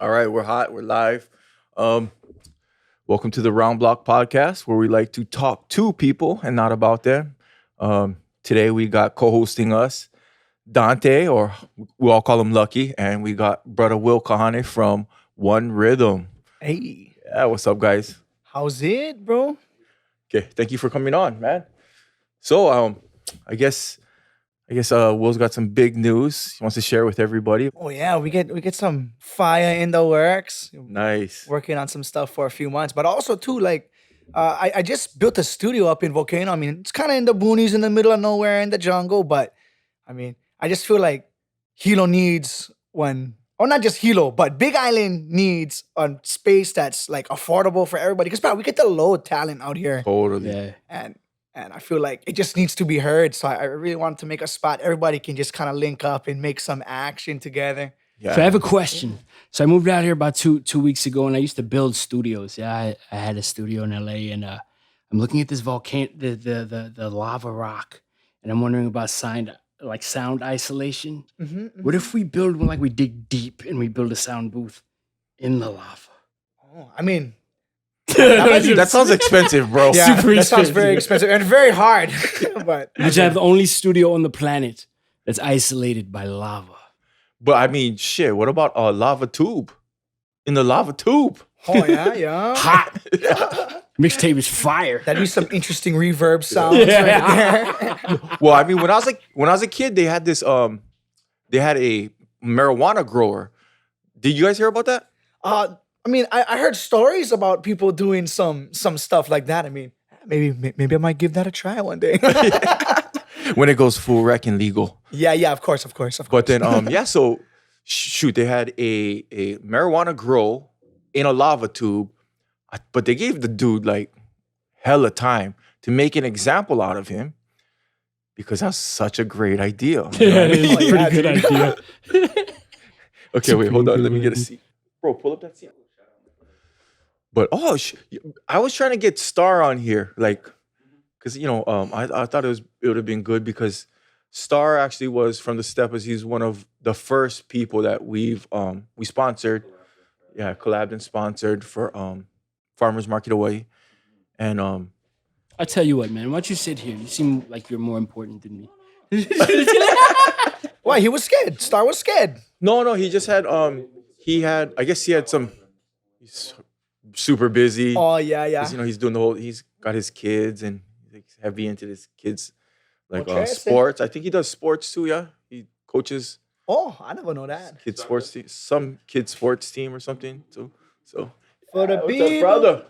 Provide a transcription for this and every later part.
All right, we're hot. We're live. Um, Welcome to the Round Block Podcast, where we like to talk to people and not about them. Today we got co-hosting us Dante, or we all call him Lucky, and we got brother Will Kauhane from One Rhythm. Hey, Yeah, what's up, guys? how's it, bro? Okay, thank you for coming on, man. So, I guess Will's got some big news he wants to share with everybody. Oh yeah, we get some fire in the works. Nice. Working on some stuff for a few months, but also too I just built a studio up in Volcano. I mean, it's kind of in the boonies, in the middle of nowhere, in the jungle. But I mean, I just feel like Hilo needs one, or not just Hilo, but Big Island needs a space that's like affordable for everybody. Because we get the low talent out here. Totally. Yeah. And I feel like it just needs to be heard. So I really wanted to make a spot everybody can just kind of link up and make some action together. Yeah. So I have a question. So I moved out here about two weeks ago, and I used to build studios. Yeah, I had a studio in LA, and I'm looking at this volcano, the lava rock, and I'm wondering about sound isolation. What if we build one, like we dig deep and we build a sound booth in the lava? Oh, I mean, That sounds expensive, bro. yeah, Super that sounds expensive. very expensive and very hard. But Which I have the only studio on the planet that's isolated by lava. But I mean, shit, what about a lava tube? In the lava tube. oh yeah. Hot. Mixtape is fire. That'd be some interesting reverb sounds Yeah. right there. Well, I mean, when I was a kid, they had this they had a marijuana grower. Did you guys hear about that? I mean, I heard stories about people doing some stuff like that. I mean, maybe I might give that a try one day. When it goes full rec and legal. yeah, of course. But then yeah, so shoot, they had a marijuana grow in a lava tube, but they gave the dude like hella time to make an example out of him because that's such a great idea. You know Yeah, what I mean? it's a yeah, pretty good dude. idea. Okay, wait, hold on. Let me get a Super seat. Bro, pull up that seat. But I was trying to get Star on here, like, because I thought it would have been good because Star actually was from the Steppers. He's one of the first people that we sponsored, collabed and sponsored for Farmers Market Hawaii, and I'll tell you what, man. Why don't you sit here? You seem like you're more important than me. Why? He was scared. Star was scared. no, he just had I guess he had some. He's super busy. Oh yeah. 'Cause, he's doing he's got his kids and he's heavy into his kids, like Okay, sports. I think he does sports too, yeah. He coaches Oh, I never know that. kids sports team, some kids sports team or something too. So For the what's up, people. brother?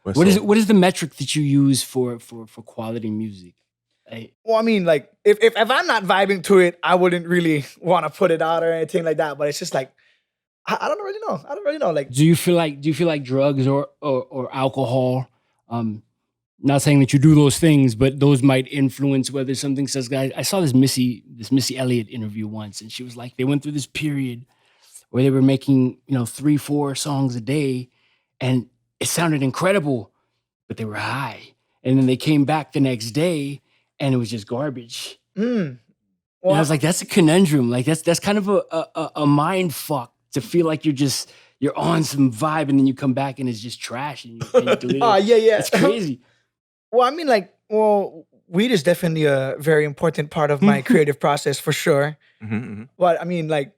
What is the metric that you use for quality music? Well, I mean, like, if I'm not vibing to it, I wouldn't really want to put it out or anything like that. But it's just like, I don't really know. I don't really know. Like, Do you feel like drugs or alcohol? Not saying that you do those things, but those might influence whether something says. Guys, I saw this Missy Elliott interview once, and she was like, they went through this period where they were making 3-4 songs a day, and it sounded incredible, but they were high, and then they came back the next day, and it was just garbage. And I was like, that's a conundrum. Like that's kind of a mind fuck to feel like you're on some vibe and then you come back and it's just trash and you delete it. yeah. It's crazy. Well, I mean, like, weed is definitely a very important part of my creative process for sure. But I mean, like,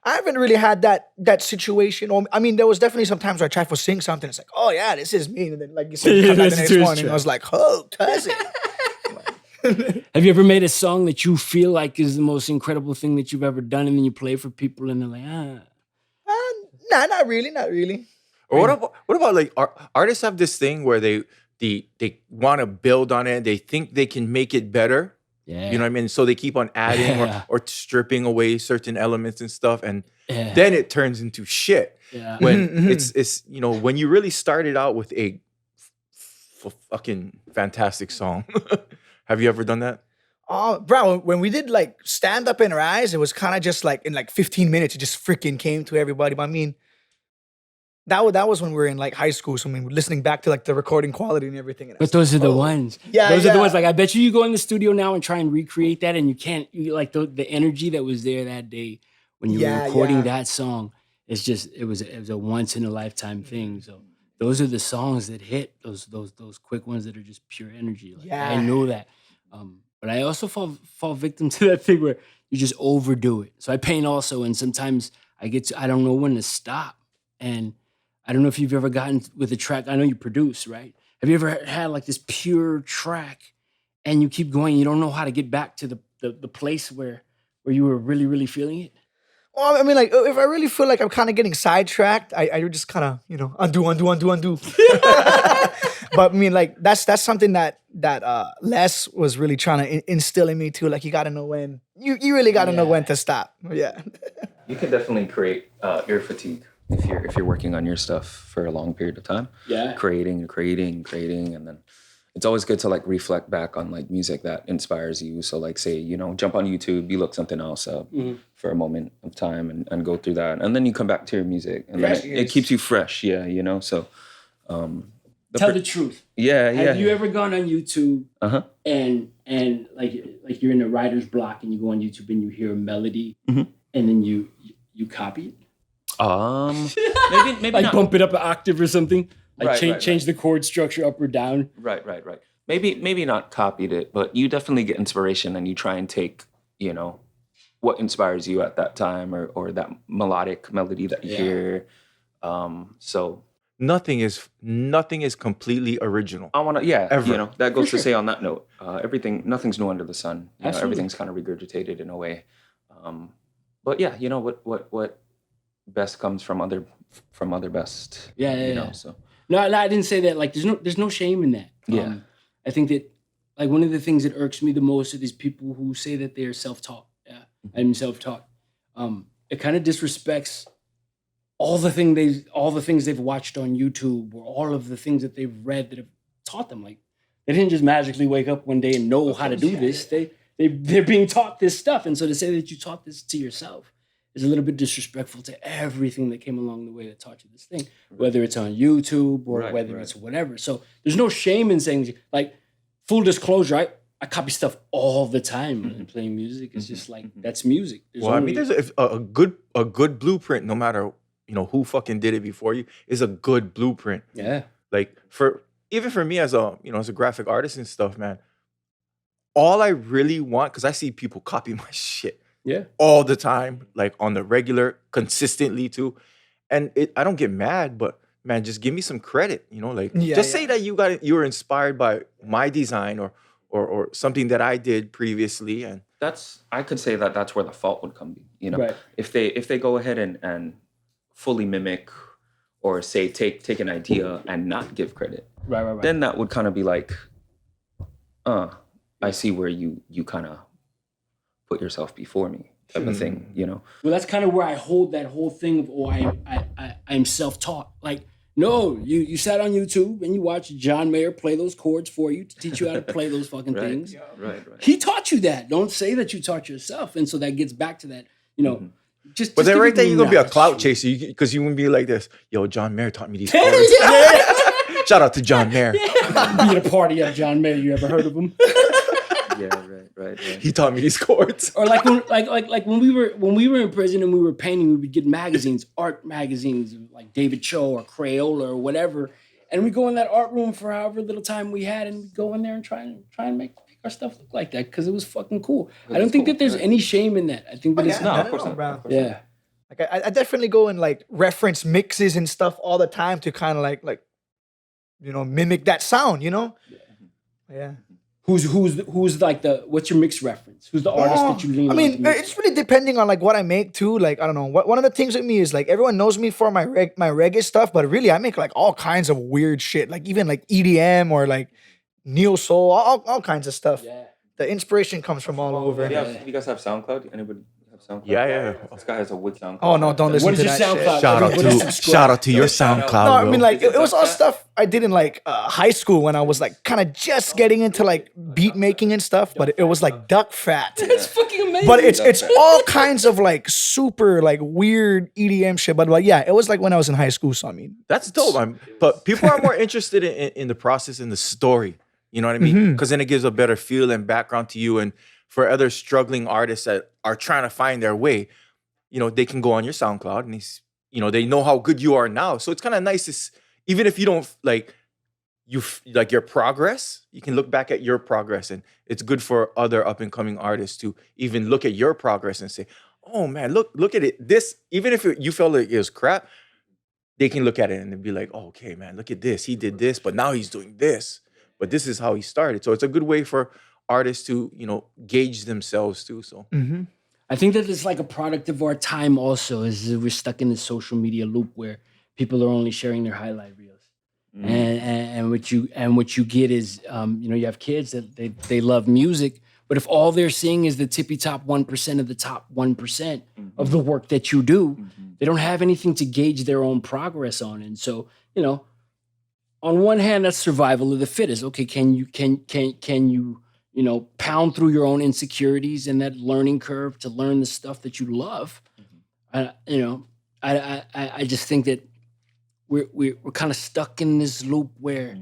I haven't really had that situation. Or I mean, there was definitely some times where I tried to sing something. It's like, oh yeah, this is me. And then, like you said, you come back the next morning. I was like, oh, cousin. Have you ever made a song that you feel like is the most incredible thing that you've ever done and then you play for people and they're like, Nah, not really. Or what about like artists have this thing where they want to build on it. They think they can make it better. yeah. You know what I mean? So they keep on adding Yeah. or stripping away certain elements and stuff, and Yeah. then it turns into shit. Yeah. When it's when you really started out with a fucking fantastic song. Have you ever done that? Oh, bro, when we did like stand up and rise, it was kind of just like in like 15 minutes, it just freaking came to everybody. But I mean, that was when we were in like high school. So I mean, we're listening back to like the recording quality and everything. And I But was those are like, the oh. ones. Yeah, Those are the yeah. ones. Like, I bet you go in the studio now and try and recreate that, and you can't. You like the energy that was there that day when you Yeah, were recording yeah. that song. it's just it was a once in a lifetime thing. So those are the songs that hit those quick ones that are just pure energy. Like, I Yeah. know that, but I also fall victim to that thing where you just overdo it. So I paint also, and sometimes I don't know when to stop. And I don't know if you've ever gotten with a track. I know you produce, right? Have you ever had like this pure track, and you keep going, you don't know how to get back to the place where you were really really feeling it? Well, I mean, like, if I really feel like I'm kind of getting sidetracked, I just kind of, undo. But I mean, like, that's something that Les was really trying to instill in me too. Like, you got to know when you really got to know when to stop. Yeah. You can definitely create ear fatigue if you're working on your stuff for a long period of time. Yeah. Creating, and then it's always good to like reflect back on like music that inspires you. So like say, jump on YouTube, you look something else up for a moment of time and go through that. And then you come back to your music and then it keeps you fresh. Yeah. So Tell the truth. Yeah. Have you ever gone on YouTube Uh-huh. and like you're in a writer's block and you go on YouTube and you hear a melody and then you copy it? Maybe Like not. bump it up an octave or something? Like Right, change the chord structure up or down? Right. Maybe not copied it, but you definitely get inspiration and you try and take, what inspires you at that time or that melodic melody that you hear. So Nothing is completely original. I want to, Ever. that goes to say on that note, nothing's new under the sun. Absolutely. Everything's kind of regurgitated in a way. But yeah, what best comes from other best. Yeah. So No, I didn't say that. Like, there's no shame in that. Yeah. I think that, like, one of the things that irks me the most are these people who say that they are self-taught. Yeah, I'm self-taught. It kind of disrespects all the things they've watched on YouTube or all of the things that they've read that have taught them. Like, they didn't just magically wake up one day and know how to do this. They're being taught this stuff, and so to say that you taught this to yourself is a little bit disrespectful to everything that came along the way that taught you this thing, whether it's on YouTube or whether it's whatever. So there's no shame in saying, like, full disclosure, I copy stuff all the time when I'm playing music. It's just like, that's music. There's a good blueprint, no matter who fucking did it before you, is a good blueprint. Yeah. Like even for me as a graphic artist and stuff, man, all I really want, because I see people copy my shit. Yeah. All the time, like on the regular, consistently too. And I don't get mad, but man, just give me some credit, say that you were inspired by my design or something that I did previously. And I could say that's where the fault would come in. Right. If they go ahead and fully mimic or say take an idea and not give credit, Right. then that would kind of be like, I see where you kind of put yourself before me type of thing, Well, that's kind of where I hold that whole thing of, I'm self-taught. Like, no, you sat on YouTube and you watched John Mayer play those chords for you to teach you how to play those fucking things. Right. He taught you that. Don't say that you taught yourself. And so that gets back to that, just. But then give right it there, you're gonna be a knowledge. clout chaser because you wouldn't be like this. Yo, John Mayer taught me these chords. Shout out to John Mayer. Be at a party of John Mayer. You ever heard of him? Yeah, right. He taught me these chords. Or like when we were in prison and we were painting, we would get magazines, art magazines, like David Cho or Crayola or whatever, and we go in that art room for however little time we had, and we go in there and try and make our stuff look like that because it was fucking cool. I don't think that there's any shame in that. I think that it's No, of course not. yeah. Like, I definitely go and like reference mixes and stuff all the time to kind of like mimic that sound. Yeah. Who's like what's your mix reference? Who's the artist that you lean on? I mean, it's really depending on like what I make too. Like, I don't know. One of the things with me is like everyone knows me for my reggae stuff, but really I make like all kinds of weird shit. Like even like EDM or like neo soul, all kinds of stuff. Yeah. The inspiration comes from all over. You guys have SoundCloud? Anybody have SoundCloud? Yeah. This guy has a wood SoundCloud. Oh no, don't listen What to is your that SoundCloud? shit. Shout out to your SoundCloud. No, I mean Will. like it was all stuff I did in like high school when I was like kind of just getting into like beat making and stuff, but it was like duck fat. It's fucking amazing. But it's all kinds of like super like weird EDM shit. But like yeah, it was like when I was in high school. So I mean, That's dope. But people are more interested in the process and the story. You know what I mean? Because then it gives a better feel and background to you. And for other struggling artists that are trying to find their way, they can go on your SoundCloud and they know how good you are now. So it's kind of nice even if you don't like like your progress, you can look back at your progress, and it's good for other up and coming artists to even look at your progress and say, "Oh man, look at it. This even if you felt like it was crap, they can look at it and be like, oh, okay, man, look at this. He did this, but now he's doing this. But this is how he started." So it's a good way for artists to, gauge themselves too. So I think that it's like a product of our time also, is that we're stuck in the social media loop where people are only sharing their highlight reels. And what you get is you have kids that they love music, but if all they're seeing is the tippy top 1% of the top 1% of the work that you do, they don't have anything to gauge their own progress on. And so, on one hand, that's survival of the fittest. Okay, can you pound through your own insecurities and that learning curve to learn the stuff that you love? I just think that we're kind of stuck in this loop where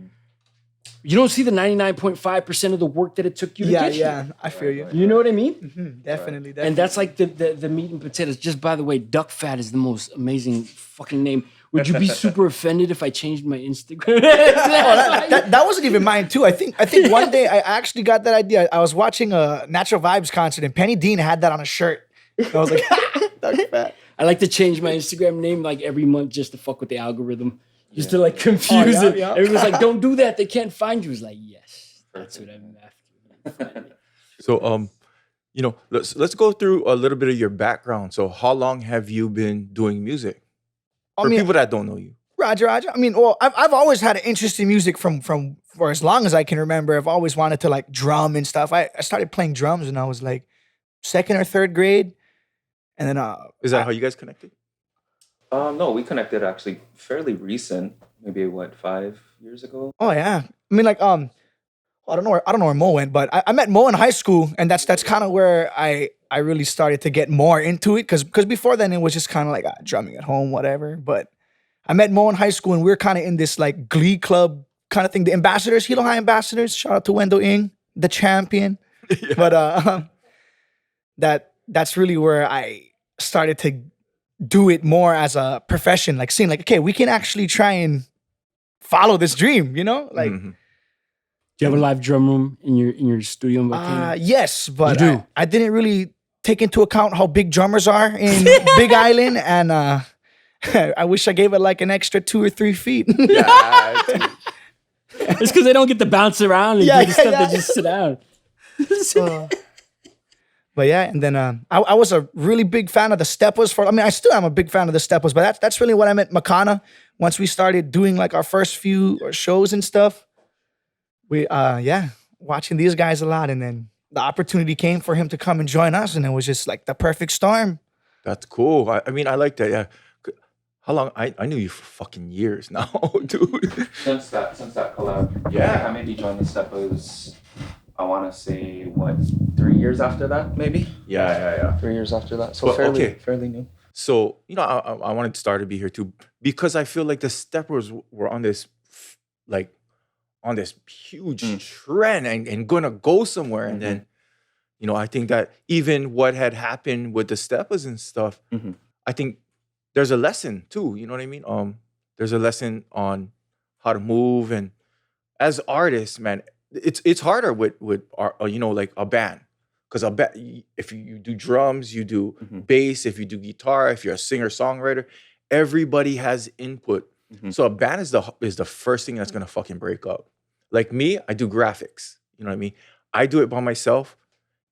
you don't see the 99.5% of the work that it took you to get here. Yeah, I feel you. You know what I mean? Definitely. And that's like the meat and potatoes. Just by the way, duck fat is the most amazing fucking name. Would you be super offended if I changed my Instagram? that wasn't even mine too. I think one day I actually got that idea. I was watching a Natural Vibes concert and Penny Dean had that on a shirt. And I was like, duck fat. I like to change my Instagram name like every month just to fuck with the algorithm. Just to like confuse it. Yeah. Everyone's like, don't do that. They can't find you. It's like, yes, that's what I'm after. So let's go through a little bit of your background. So how long have you been doing music? For people that don't know you. Roger. I mean, well, I've always had an interest in music from for as long as I can remember. I've always wanted to like drum and stuff. I started playing drums when I was like 2nd or 3rd grade. And then is that how you guys connected? No, we connected actually fairly recent, maybe 5 years ago. Oh yeah. I mean, like I don't know where Mo went, but I met Mo in high school, and that's kind of where I really started to get more into it, because before then it was just kind of like drumming at home, whatever. But I met Mo in high school, and we were kind of in this like glee club kind of thing. The Ambassadors, Hilo High Ambassadors. Shout out to Wendell Ng, the champion. Yeah. But that's really where I started to do it more as a profession, like seeing like, okay, we can actually try and follow this dream, like. Do you have a live drum room in your studio in Volcano? Yes, but I didn't really take into account how big drummers are in Big Island, and I wish I gave it like an extra 2 or 3 feet. It's because they don't get to bounce around and do the stuff. They just sit down. But yeah, and then I was a really big fan of the Steppers. I still am a big fan of the Steppers, but that's really what I met Makana. Once we started doing like our first few shows and stuff, we watching these guys a lot, and then the opportunity came for him to come and join us, and it was just like the perfect storm. That's cool. I mean, I like that. Yeah. How long? I knew you for fucking years now, dude. Since that collab. Yeah. I maybe joined the Steppers, I want to say, 3 years after that, maybe? Yeah. 3 years after that. So fairly new. So, I wanted Star to be here too, because I feel like the Steppers were on this, huge trend and gonna go somewhere. And then, I think that even what had happened with the Steppers and stuff, I think there's a lesson too, you know what I mean? There's a lesson on how to move, and as artists, man, it's harder with like a band, because if you do drums, you do bass, if you do guitar, if you're a singer songwriter, everybody has input. So a band is the first thing that's gonna fucking break up. Like me, I do graphics. You know what I mean? I do it by myself,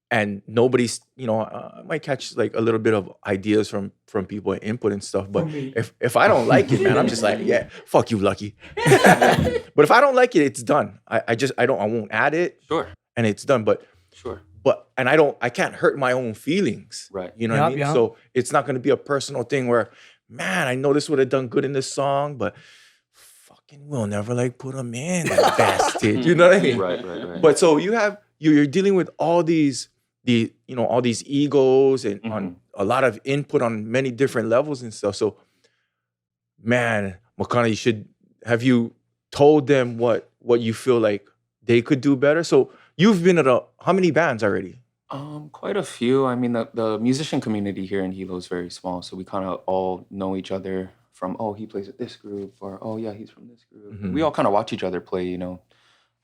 and nobody's, I might catch like a little bit of ideas from people and input and stuff. But if I don't like it, man, I'm just like, yeah, fuck you, Lucky. But if I don't like it, it's done. I won't add it. Sure. And it's done. But sure. And I can't hurt my own feelings. Right. You know what I mean? Yeah. So it's not gonna be a personal thing where, man, I know this would have done good in this song, but fucking we'll never like put them in, that bastard. You know what I mean? Right. But so you're dealing with all these egos and on a lot of input on many different levels and stuff. So, man, Makana, have you told them what you feel like they could do better? So you've been at how many bands already? Quite a few. I mean, the musician community here in Hilo is very small, so we kind of all know each other from, oh, he plays with this group, or oh yeah, he's from this group. We all kind of watch each other play,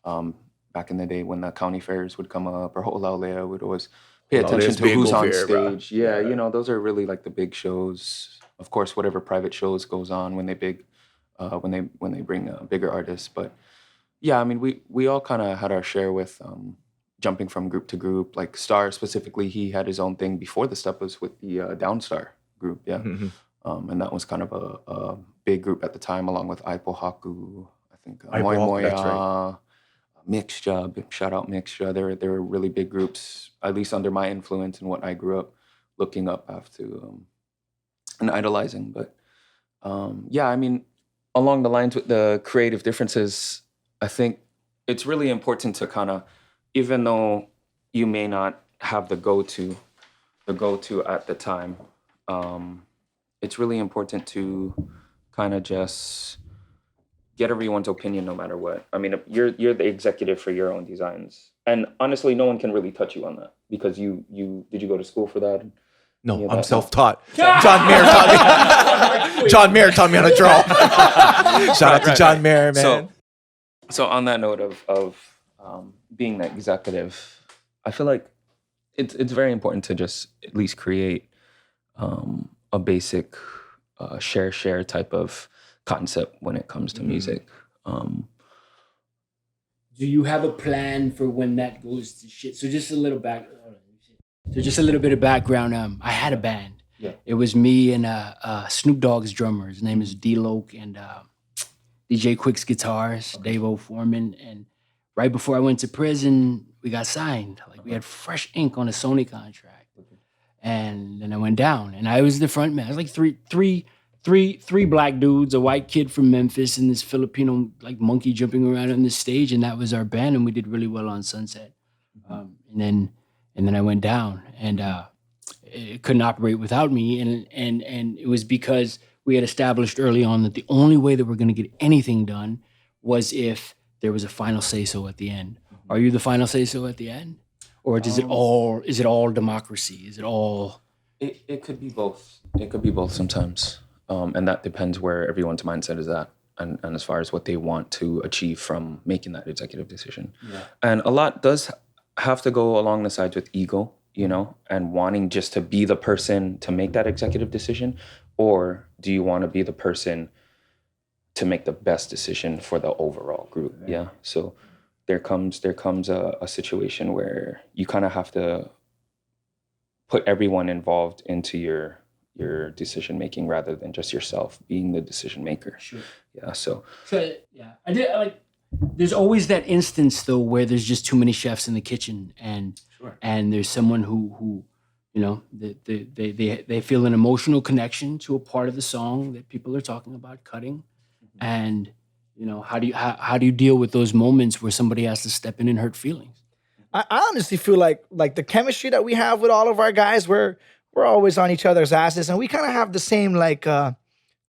um, back in the day when the county fairs would come up, or Ho'olaulea would always pay attention Laulea's to big who's over on here, bruh. stage. Yeah, those are really like the big shows. Of course, whatever private shows goes on when they bring bigger artists. But yeah, I mean, we all kind of had our share with jumping from group to group. Like Star specifically, he had his own thing before the step was with the Downstar group. Yeah, and that was kind of a big group at the time, along with Aipo Haku, I think Moi Aipo Haku, that's right. Moya, Mixture, shout out Mixture. They were really big groups, at least under my influence and what I grew up looking up after and idolizing. But yeah, I mean, along the lines with the creative differences, I think it's really important to kind of, even though you may not have the go-to at the time, it's really important to kind of just get everyone's opinion no matter what. I mean, you're the executive for your own designs, and honestly, no one can really touch you on that because you did you go to school for that? No, Yeah, I'm that- self-taught. John Mayer taught me. John Mayer taught me how to draw. Shout out to Right, John right. Mayer, man. So on that note of being the executive, I feel like it's very important to just at least create a basic share type of concept when it comes to music. Do you have a plan for when that goes to shit? So just a little back. So just a little bit of background. I had a band. Yeah. It was me and Snoop Dogg's drummer. His name is D-Loke, and DJ Quick's guitars, Dave O. Foreman. And right before I went to prison, we got signed. Like we had fresh ink on a Sony contract. And then I went down, and I was the front man. I was like three black dudes, a white kid from Memphis, and this Filipino like monkey jumping around on the stage, and that was our band, and we did really well on Sunset. And then I went down, and it couldn't operate without me, and it was because we had established early on that the only way that we're going to get anything done was if there was a final say-so at the end. Are you the final say-so at the end? Or is it all democracy? Is it all? It could be both. It could be both sometimes, and that depends where everyone's mindset is at, and as far as what they want to achieve from making that executive decision. Yeah. And a lot does have to go along the sides with ego, and wanting just to be the person to make that executive decision, or do you want to be the person to make the best decision for the overall group? Right. Yeah. So there comes a situation where you kind of have to put everyone involved into your decision making rather than just yourself being the decision maker. Sure. Yeah. So yeah, I did like. There's always that instance though where there's just too many chefs in the kitchen, and there's someone who they feel an emotional connection to a part of the song that people are talking about cutting, and how do you deal with those moments where somebody has to step in and hurt feelings? I honestly feel like the chemistry that we have with all of our guys, we're always on each other's asses, and we kind of have the same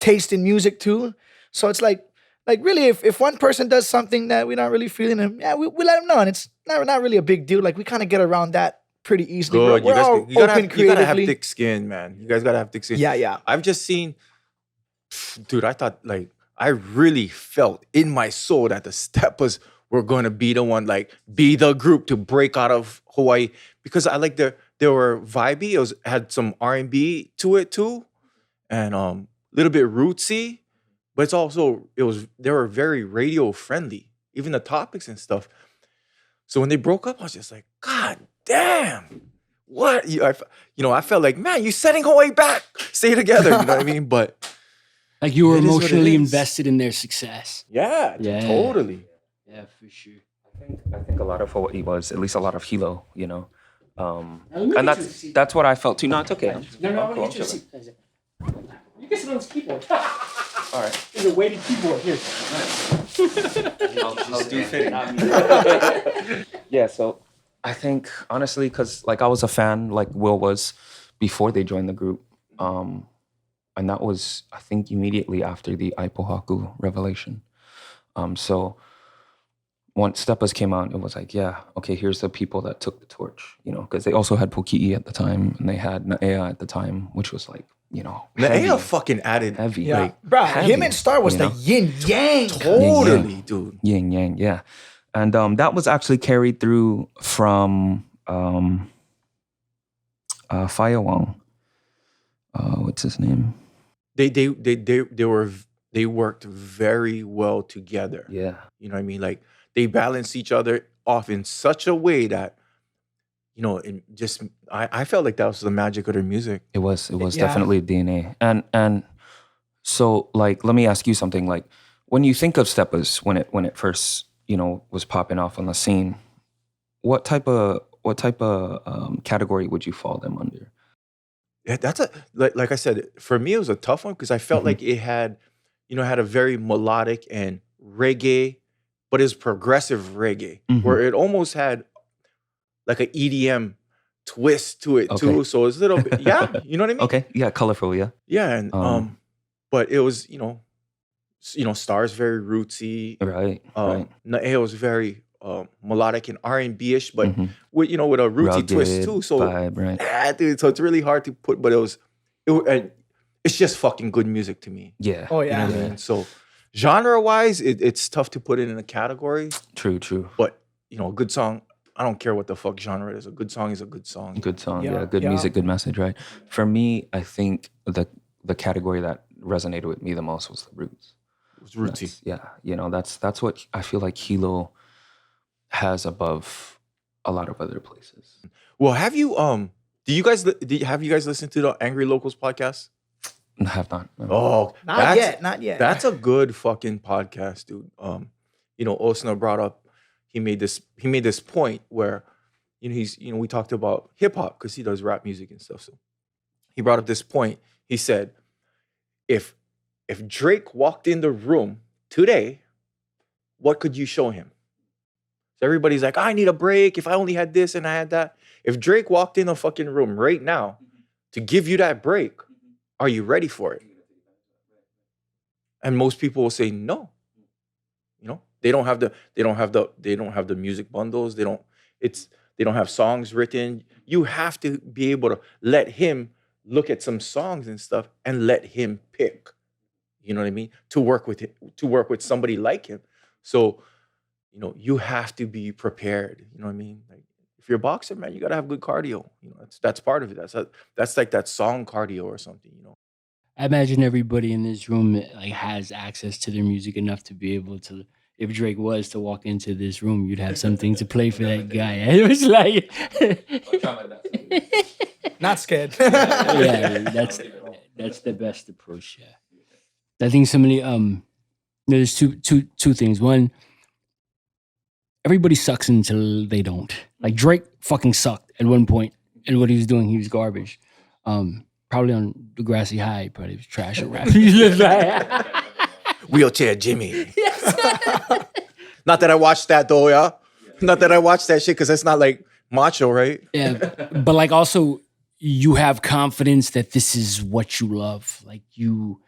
taste in music too. So it's like really, if one person does something that we're not really feeling, we let them know, and it's not really a big deal. Like we kind of get around that pretty easily. Good. We're all You gotta open have, you gotta have creatively. thick skin, man. You guys gotta have thick skin. Yeah. I've just seen, dude. I thought I really felt in my soul that the Steppers were going to be the one, be the group to break out of Hawaii, because I like they were vibey. It had some R&B to it too, and a little bit rootsy, but they were very radio friendly, even the topics and stuff. So when they broke up, I was just like, God damn, what? I felt like, man, you setting Hawaii back. Stay together, you know what I mean? But like you were it is what it emotionally is. invested in their success. Yeah, totally. Yeah, for sure. I think a lot of Hawaii was, at least a lot of Hilo, let me and get you a seat. that's what I felt too. No, it's okay. No, I I'm want to get you a cool. seat. You can sit on this keyboard. All right. There's a weighted keyboard here. I'll do fitting. Yeah, so I think honestly, because I was a fan, like Will was, before they joined the group, and that was, I think, immediately after the Aipo Haku revelation. So once Steppas came out, it was like, yeah, okay, here's the people that took the torch, you know, because they also had Poki'i at the time, and they had Naea at the time, which was like, you know, Naea fucking added heavy. Yeah, like bro, heavy, him and Star was you the know? yin yang. totally, dude. Yin yang, yeah. And that was actually carried through from Firewong. What's his name? They worked very well together. Yeah. You know what I mean? Like they balanced each other off in such a way that, you know, I felt like that was the magic of their music. It was Yeah. definitely DNA. And so like, let me ask you something. Like, when you think of Steppas, when it first, you know, was popping off on the scene, what type of category would you fall them under? Yeah, that's like I said, for me it was a tough one because I felt Mhm. like it had, you know, had a very melodic and reggae, but it's progressive reggae where it almost had like an EDM twist to it Okay. too. So it's a little bit, yeah, you know what I mean? Okay, yeah, colorful, yeah. Yeah, and but it was, Star's very rootsy. Right, right. Naea was very melodic and R&B-ish, but Mhm. with a rootsy twist Rugged too. So vibe, right? yeah, dude. So it's really hard to put, but and it's just fucking good music to me. Yeah. Oh You know yeah. what I mean? So genre-wise, it's tough to put it in a category, True. but a good song, I don't care what the fuck genre it is. A good song is a good song. Good song, Yeah, yeah. Good yeah. music, good message, right? For me, I think the category that resonated with me the most was the roots. It was rootsy. That's what I feel like Hilo has above a lot of other places. Well, have you have you guys listened to the Angry Locals podcast? I have not. No. Oh, Not yet. That's a good fucking podcast, dude. Osna brought up, he made this point where, we talked about hip hop because he does rap music and stuff. So he brought up this point. He said, if Drake walked in the room today, what could you show him? So everybody's like, I need a break. If I only had this and I had that. If Drake walked in a fucking room right now to give you that break, are you ready for it? And most people will say no. They don't have the music bundles. They don't have songs written. You have to be able to let him look at some songs and stuff and let him pick. You know what I mean? To work with somebody like him. So, you have to be prepared. You know what I mean? Like, if you're a boxer, man, you gotta have good cardio. That's part of it. That's like that song cardio or something. I imagine everybody in this room like has access to their music enough to be able to. If Drake was to walk into this room, you'd have something to play for that guy. It was like, Not scared. yeah, that's the best approach. Yeah, I think somebody there's two things. One, everybody sucks until they don't. Like Drake fucking sucked at one point, and what he was doing, he was garbage. Probably on Degrassi High, probably was trash at rap. He was like, Wheelchair Jimmy. Not that I watched that though, yeah. Not that I watched that shit because that's not like macho, right? yeah, but like also you have confidence that this is what you love. Like you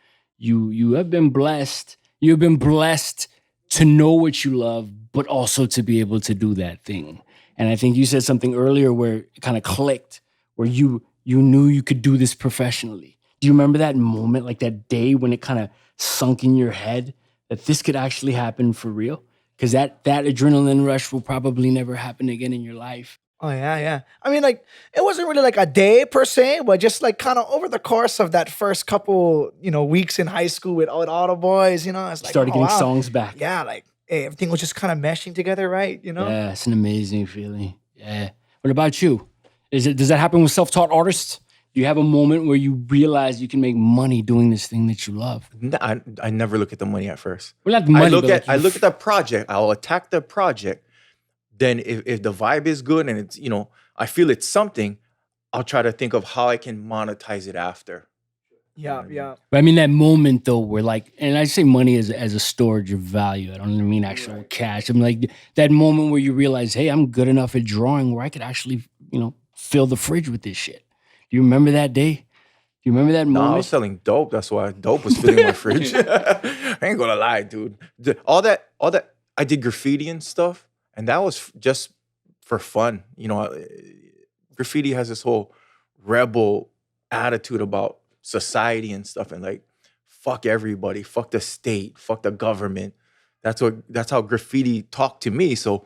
have been blessed. You've been blessed to know what you love, but also to be able to do that thing. And I think you said something earlier where it kind of clicked, where you knew you could do this professionally. Do you remember that moment, like that day when it kind of sunk in your head that this could actually happen for real? Because that adrenaline rush will probably never happen again in your life. Oh yeah. I mean, like it wasn't really like a day per se, but just like kind of over the course of that first couple, weeks in high school with all the boys, it's like Started oh, getting wow. songs back. Yeah, like everything was just kind of meshing together, right? Yeah, it's an amazing feeling. Yeah. What about you? Does that happen with self-taught artists? Do you have a moment where you realize you can make money doing this thing that you love? I never look at the money at first. Well, not the money. I look at the project. I'll attack the project. Then if the vibe is good and it's, I feel it's something, I'll try to think of how I can monetize it after. Yeah. But I mean that moment though, where like, and I say money as a storage of value. I don't mean actual cash. I'm like that moment where you realize, hey, I'm good enough at drawing where I could actually, fill the fridge with this shit. Do you remember that day? Do you remember that moment? No, I was selling dope. That's why dope was filling my fridge. I ain't gonna lie, dude. All that I did graffiti and stuff, and that was just for fun. Graffiti has this whole rebel attitude about society and stuff, and like, fuck everybody, fuck the state, fuck the government. That's how graffiti talked to me. So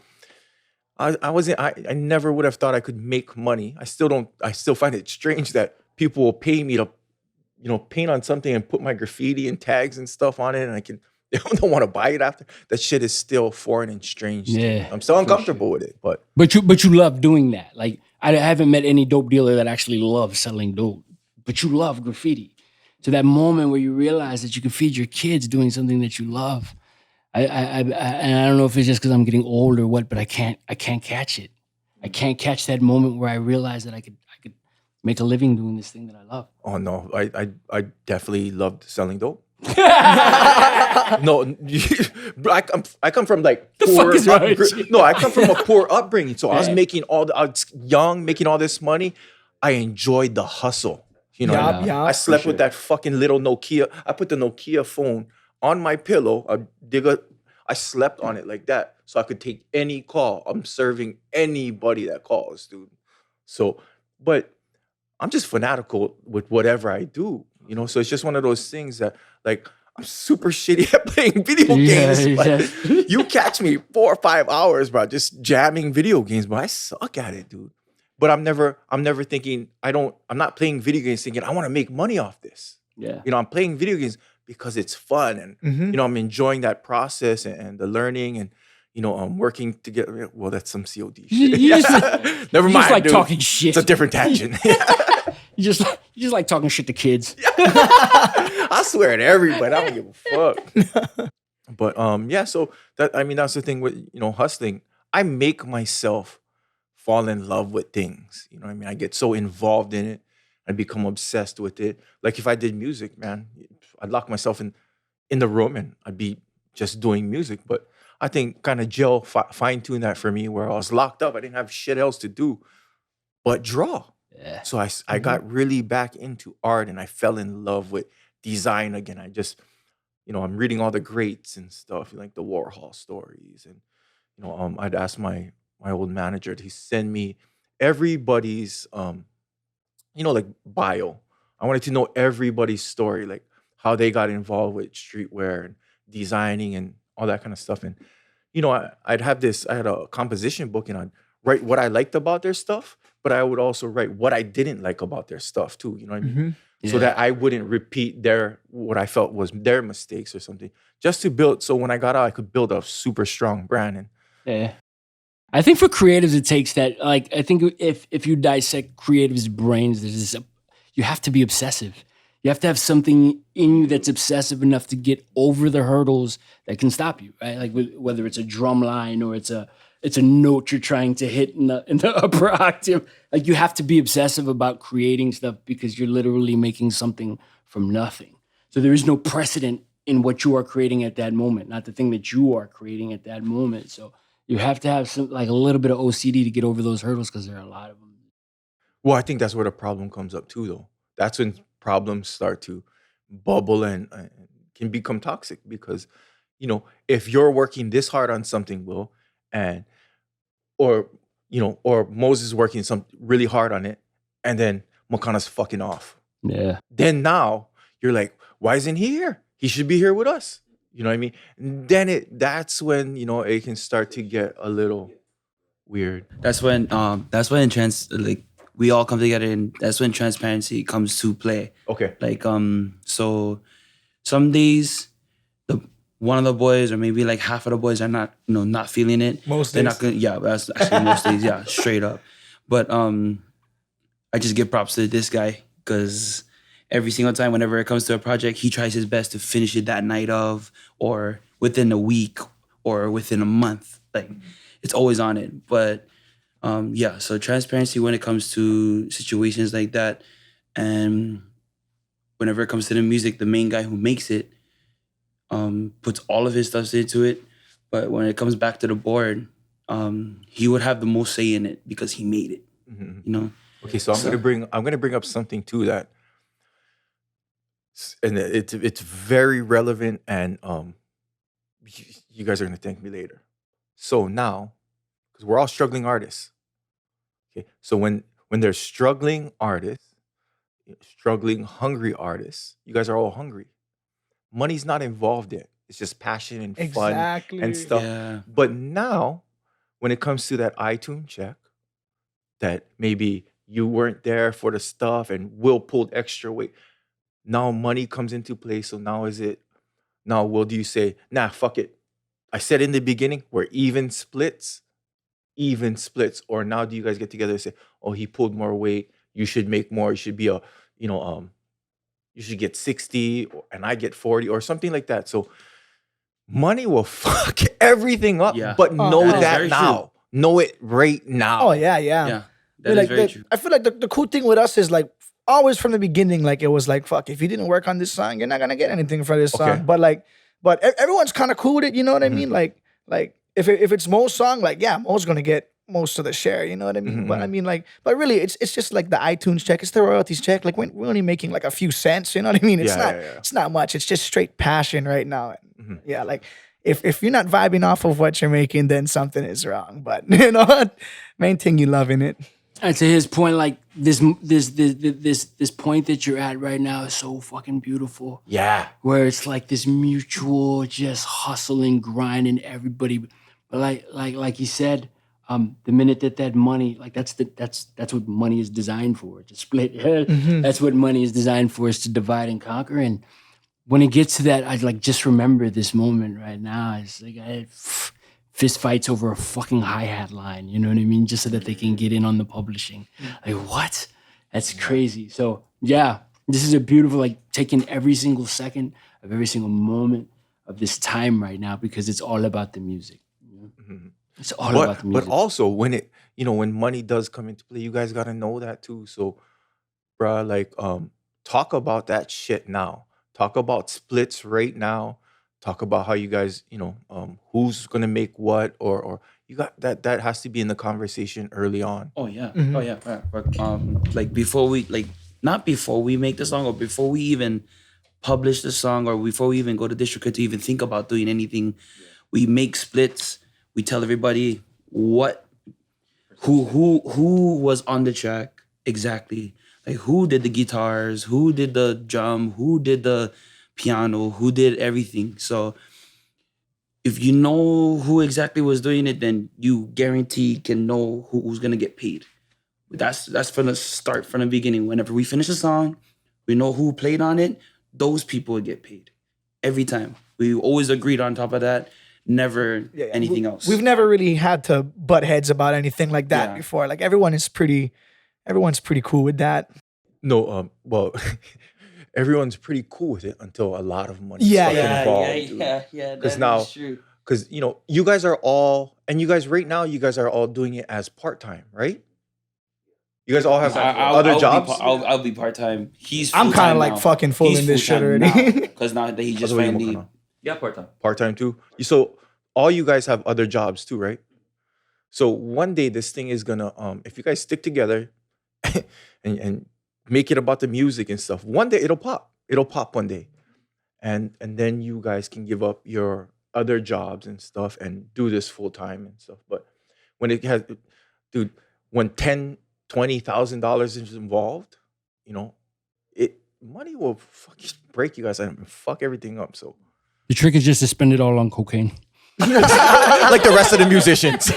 I never would have thought I could make money. I still find it strange that people will pay me to, paint on something and put my graffiti and tags and stuff on it, and they don't want to buy it after. That shit is still foreign and strange to me. Yeah, I'm still uncomfortable with it, but you love doing that. Like I haven't met any dope dealer that actually loves selling dope, but you love graffiti. So that moment where you realize that you can feed your kids doing something that you love. And I don't know if it's just because I'm getting old or what, but I can't catch it. I can't catch that moment where I realize that I could make a living doing this thing that I love. oh no, I definitely loved selling dope. No, I come from like The poor fuck is wrong with you? no, I come from a poor upbringing. So I was Yeah. I was young, making all this money. I enjoyed the hustle. You know, Yup, yup. I slept with that fucking little Nokia. I put the Nokia phone on my pillow. I slept on it like that, so I could take any call. I'm serving anybody that calls, dude. So, but I'm just fanatical with whatever I do, So it's just one of those things that, like, I'm super shitty at playing video Yeah, games. But exactly. you catch me 4 or 5 hours, bro, just jamming video games, but I suck at it, dude. But I'm never thinking, I'm not playing video games thinking I want to make money off this. Yeah. I'm playing video games because it's fun, and Mhm. I'm enjoying that process and the learning, and I'm working together. Well, that's some COD You- shit. you just- Never You mind, just like dude. talking shit. It's a different tangent. You just like talking shit to kids. I swear to everybody, I don't give a fuck. But yeah. So that's the thing with hustling. I make myself fall in love with things. You know what I mean? I get so involved in it. I become obsessed with it. Like if I did music, man, I'd lock myself in the room and I'd be just doing music. But I think kind of Jill fine tuned that for me, where I was locked up. I didn't have shit else to do but draw. Yeah. So I got really back into art, and I fell in love with design again. I just, I'm reading all the greats and stuff, like the Warhol stories. And, I'd ask my old manager to send me everybody's, like bio. I wanted to know everybody's story, like how they got involved with streetwear and designing and all that kind of stuff. And, I had a composition book, and I'd write what I liked about their stuff, but I would also write what I didn't like about their stuff too. You know what I mean? Mhm. So that I wouldn't repeat what I felt was their mistakes or something, just to build. So when I got out, I could build a super strong brand. And Yeah. I think for creatives, it takes that. Like, I think if you dissect creatives' brains, you have to be obsessive. You have to have something in you that's obsessive enough to get over the hurdles that can stop you, right? Like whether it's a drum line or it's a note you're trying to hit in the upper octave. Like you have to be obsessive about creating stuff because you're literally making something from nothing. So there is no precedent in what you are creating at that moment, not the thing that you are creating at that moment. So you have to have like a little bit of OCD to get over those hurdles because there are a lot of them. well, I think that's where the problem comes up too, though. That's when problems start to bubble and can become toxic, because if you're working this hard on something, Will, and or Moses is working some really hard on it, and then Makana's fucking off. Yeah. Then now you're like, why isn't he here? He should be here with us. You know what I mean? Then that's when it can start to get a little weird. That's when we all come together, and that's when transparency comes to play. Okay. Like so some days one of the boys or maybe like half of the boys are not feeling it. Most They're days. not gonna, yeah, that's actually most days, yeah, straight up. But I just give props to this guy because every single time whenever it comes to a project, he tries his best to finish it that night of, or within a week, or within a month. Like it's always on it. But yeah, so transparency when it comes to situations like that. And whenever it comes to the music, the main guy who makes it puts all of his stuff into it. But when it comes back to the board, he would have the most say in it because he made it. Mhm. Okay, so I'm gonna bring up something too that, and it's very relevant, and you guys are gonna thank me later. So now, because we're all struggling artists. Okay. So when there's struggling artists, struggling hungry artists, you guys are all hungry. Money's not involved in. It's just passion and fun and Exactly. stuff. Yeah. But now, when it comes to that iTunes check, that maybe you weren't there for the stuff and Will pulled extra weight. Now money comes into play. So now Will, do you say, nah, fuck it. I said in the beginning, we're even splits. Or now do you guys get together and say, oh, he pulled more weight. You should make more. You should be you should get 60 and I get 40 or something like that. So money will fuck everything up. Yeah. But know that is that very now. true. Know it right now. Oh yeah, yeah. Yeah. But, That is very true. I feel like the cool thing with us is like always from the beginning, like it was like, fuck, if you didn't work on this song, you're not gonna get anything for this Okay. song. But everyone's kind of cool with it, you know what I mean? Like if it's Mo's song, like yeah, Mo's gonna get most of the share, you know what I mean? But I mean but really it's just like the iTunes check, it's the royalties check. Like we're only making like a few cents, you know what I mean? It's not much. It's just straight passion right now. Yeah, like if you're not vibing off of what you're making, then something is wrong. But you know what? Main thing, you loving it. And to his point, like this point that you're at right now is so fucking beautiful. Yeah. Where it's like this mutual just hustling, grinding everybody. But like you said, the minute that money, like that's what money is designed for, to split. That's what money is designed for, is to divide and conquer. And when it gets to that, I like just remember this moment right now. It's like I had fist fights over a fucking hi-hat line, you know what I mean? Just so that they can get in on the publishing. Like, what? That's crazy. So yeah, this is a beautiful, like taking every single second of every single moment of this time right now, because it's all about the music. You know? It's all about the music. But also when money does come into play, you guys gotta know that too. So, bruh, like talk about that shit now. Talk about splits right now. Talk about how you guys, who's gonna make what, or you got that has to be in the conversation early on. Oh yeah. Oh yeah. Like before we not before we make the song, or before we even publish the song, or before we even go to district to even think about doing anything, we make splits. We tell everybody who was on the track exactly, like who did the guitars, who did the drum, who did the piano, who did everything. So if you know who exactly was doing it, then you guarantee can know who's gonna get paid. That's from the start, from the beginning. Whenever we finish a song, we know who played on it. Those people would get paid every time. We always agreed on top of that. Never anything else. We've never really had to butt heads about anything like that before. Like everyone's pretty cool with that. No, well, everyone's pretty cool with it until a lot of money involved. Yeah. Because now, because you guys are all, and you guys right now, you guys are all doing it as part-time, right? You guys all have other jobs. I'll be part time. I'm kind of like fucking full in this shit already. Because now that he just found the part-time. Part-time too. So all you guys have other jobs too, right? So one day this thing is gonna if you guys stick together and make it about the music and stuff, one day it'll pop. It'll pop one day. And then you guys can give up your other jobs and stuff and do this full time and stuff. But when it has, dude, when $20,000 is involved, money will fucking break you guys and fuck everything up. So The trick is just to spend it all on cocaine. like the rest of the musicians.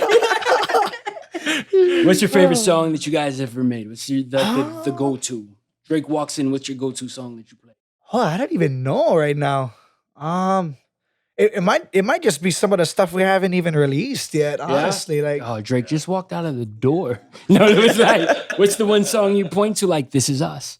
What's your favorite song that you guys ever made? What's the go-to? Drake walks in, what's your go-to song that you play? Oh, I don't even know right now. It might just be some of the stuff we haven't even released yet. Honestly, like Oh, Drake just walked out of the door. No, it was like, what's the one song you point to like, this is us?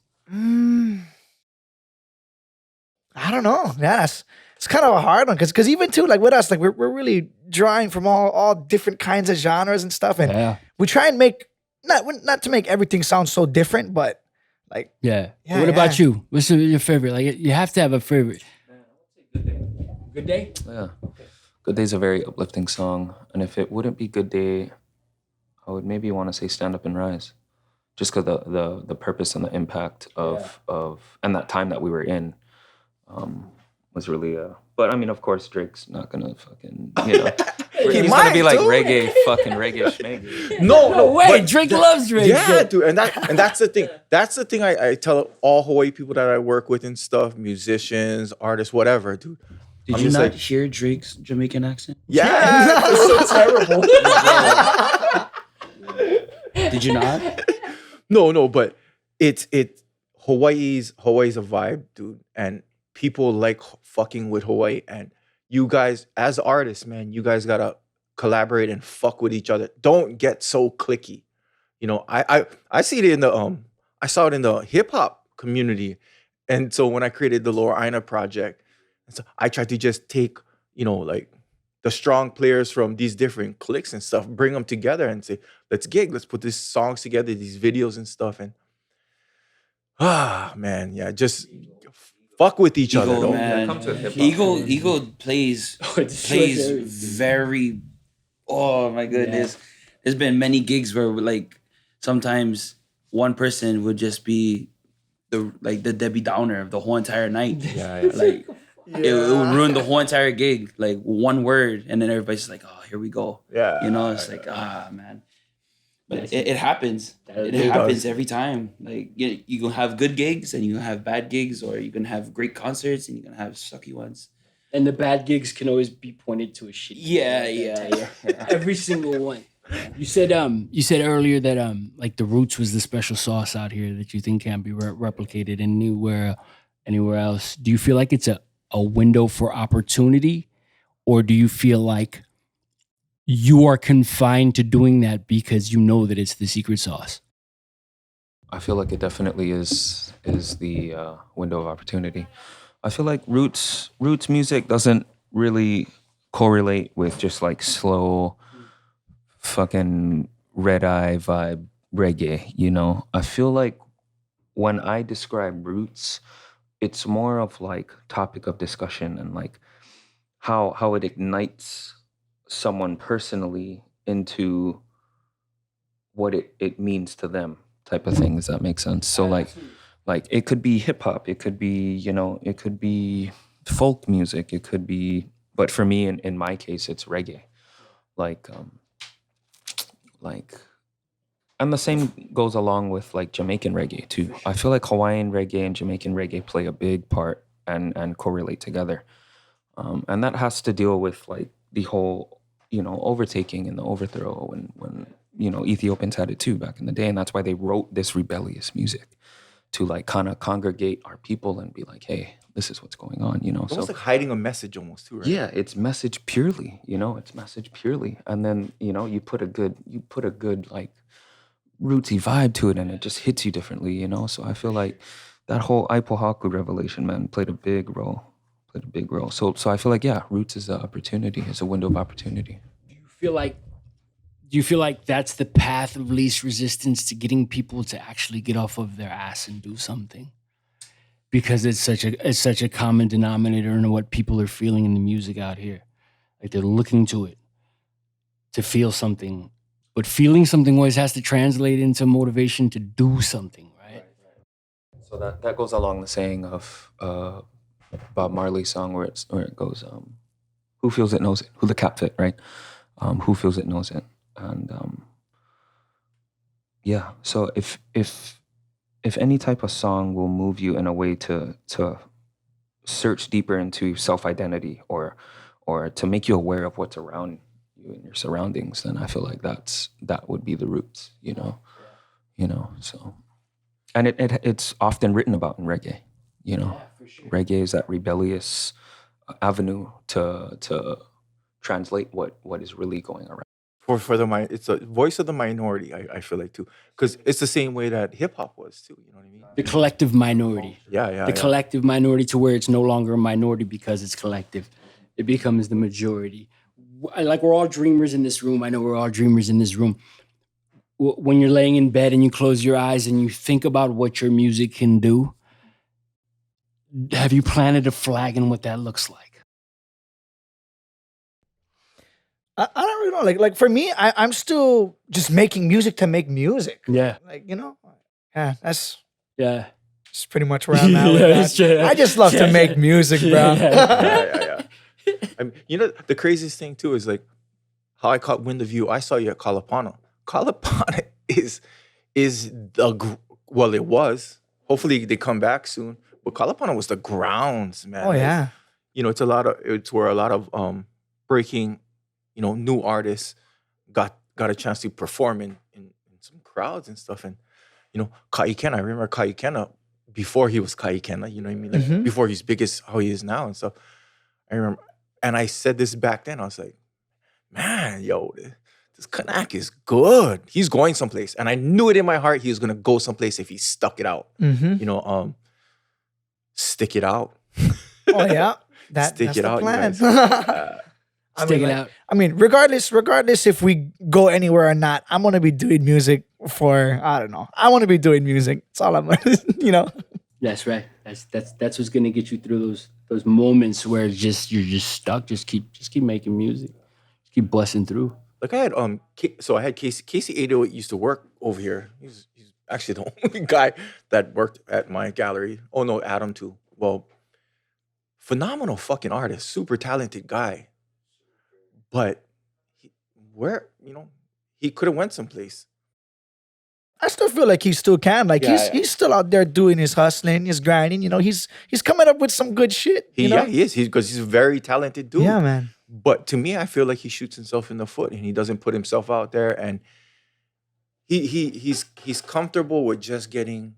I don't know. Yeah, it's kind of a hard one because even too like with us, like we're really drawing from all different kinds of genres and stuff, and we try and make not to make everything sound so different, but like What about you? What's your favorite? Like you have to have a favorite. Good Day? Yeah. Good Day's a very uplifting song. And if it wouldn't be Good Day, I would maybe want to say Stand Up and Rise. Just because the purpose and the impact of and that time that we were in was really But I mean, of course, Drake's not gonna fucking, you know, He he's might, gonna be like dude. reggae schmeggy. No, Wait, but Drake loves Drake. yeah, dude, and that's the thing. That's the thing I tell all Hawaii people that I work with and stuff, musicians, artists, whatever, dude. Did I'm you just not like, hear Drake's Jamaican accent? yeah, it's so terrible. Did you not? No, but it's Hawaii's a vibe, dude, and people like fucking with Hawaii. And you guys, as artists, man, you guys gotta collaborate and fuck with each other. Don't get so clicky. You know, I see it in the I saw it in the hip hop community, and so when I created the Lower Ina project, and so I tried to just take, you know, like the strong players from these different cliques and stuff, bring them together and say, let's gig, let's put these songs together, these videos and stuff. And man, yeah, just fuck with each other. Ego, Don't man. Come to hip hop. Ego plays It's plays so very. Oh my goodness! There's been many gigs where like sometimes one person would just be the Debbie Downer of the whole entire night. Yeah, Like it would ruin the whole entire gig. Like one word, and then everybody's just like, "Oh, here we go." yeah. You know, it's like man. But it happens. It It happens does. every time. Like you gonna have good gigs and you gonna have bad gigs, or you're gonna have great concerts and you're gonna have sucky ones. And the bad gigs can always be pointed to a shitty. Yeah. Every single one. You said earlier that like the Roots was the special sauce out here that you think can't be replicated anywhere else. Do you feel like it's a window for opportunity, or do you feel like you are confined to doing that because you know that it's the secret sauce? I feel like it definitely is the window of opportunity. I feel like roots music doesn't really correlate with just like slow fucking red eye vibe reggae, you know? I feel like when I describe roots, it's more of like topic of discussion and like how it ignites someone personally into what it means to them type of thing. Does that make sense? So like it could be hip hop, it could be, you know, it could be folk music, it could be, but for me in my case it's reggae. Like and the same goes along with like Jamaican reggae too. I feel like Hawaiian reggae and Jamaican reggae play a big part and correlate together. And that has to deal with like the whole, you know, overtaking and the overthrow when you know Ethiopians had it too back in the day, and that's why they wrote this rebellious music to like kind of congregate our people and be like, hey, this is what's going on, you know. Almost like hiding a message almost too, right? Yeah, it's message purely, you know, it's message purely. And then, you know, you put a good like rootsy vibe to it and it just hits you differently, you know. So I feel like that whole Aipohaku revelation, man, played a big role. So I feel like, yeah, roots is an opportunity, it's a window of opportunity. Do you feel like that's the path of least resistance to getting people to actually get off of their ass and do something? Because it's such a common denominator in what people are feeling in the music out here. Like they're looking to it to feel something, but feeling something always has to translate into motivation to do something, right? So that goes along the saying of Bob Marley's song where it goes, who feels it knows it, who the cat fit, right? Who feels it knows it. And yeah, so if any type of song will move you in a way to search deeper into self-identity or to make you aware of what's around you and your surroundings, then I feel like that would be the roots, you know. You know, so and it's often written about in reggae, you know. For sure. Reggae is that rebellious avenue to translate what is really going around. For it's a voice of the minority. I feel like too, because it's the same way that hip hop was too. You know what I mean? The collective minority. Yeah. Collective minority to where it's no longer a minority because it's collective. It becomes the majority. Like we're all dreamers in this room. I know we're all dreamers in this room. When you're laying in bed and you close your eyes and you think about what your music can do, have you planted a flag in what that looks like? I don't really know. Like for me, I'm still just making music to make music. Yeah. Like, you know, yeah, that's Yeah. It's pretty much where I'm at with Yeah, that. it's true. I just love to Yeah, make yeah. music, bro. Yeah. I mean, you know, the craziest thing too is like how I caught wind of you. I saw you at Kalapana. Kalapana is well, it was. Hopefully they come back soon. But Kalapana was the grounds, man. Oh Like, yeah. you know, it's where a lot of breaking, you know, new artists got a chance to perform in some crowds and stuff. And you know, Kai Kenna, I remember Kai Kenna before he was Kai Kenna, you know what I mean? Like Mhm. before he's big as how he is now and stuff. I remember, and I said this back then. I was like, man, yo, this Kanak is good. He's going someplace. And I knew it in my heart he was gonna go someplace if he stuck it out. Mm-hmm. You know, stick it out. Oh yeah. That's Stick it the out, you plan. guys. I Stick mean, it like, out. I mean, regardless if we go anywhere or not, I'm gonna be doing music for I don't know. I want to be doing music. That's all I'm you know. That's right. That's what's gonna get you through those moments where you're just stuck. Just keep making music. Just keep busting through. Like I had so I had Casey 808 used to work over here. He's actually the only guy that worked at my gallery. Oh no, Adam too. Well, phenomenal fucking artist, super talented guy. But he could have went someplace. I still feel like he still can. Like Yeah, he's still out there doing his hustling, his grinding. You know, he's coming up with some good shit. You know? He is. Because he's a very talented dude. Yeah, man. But to me, I feel like he shoots himself in the foot and he doesn't put himself out there. And he's comfortable with just getting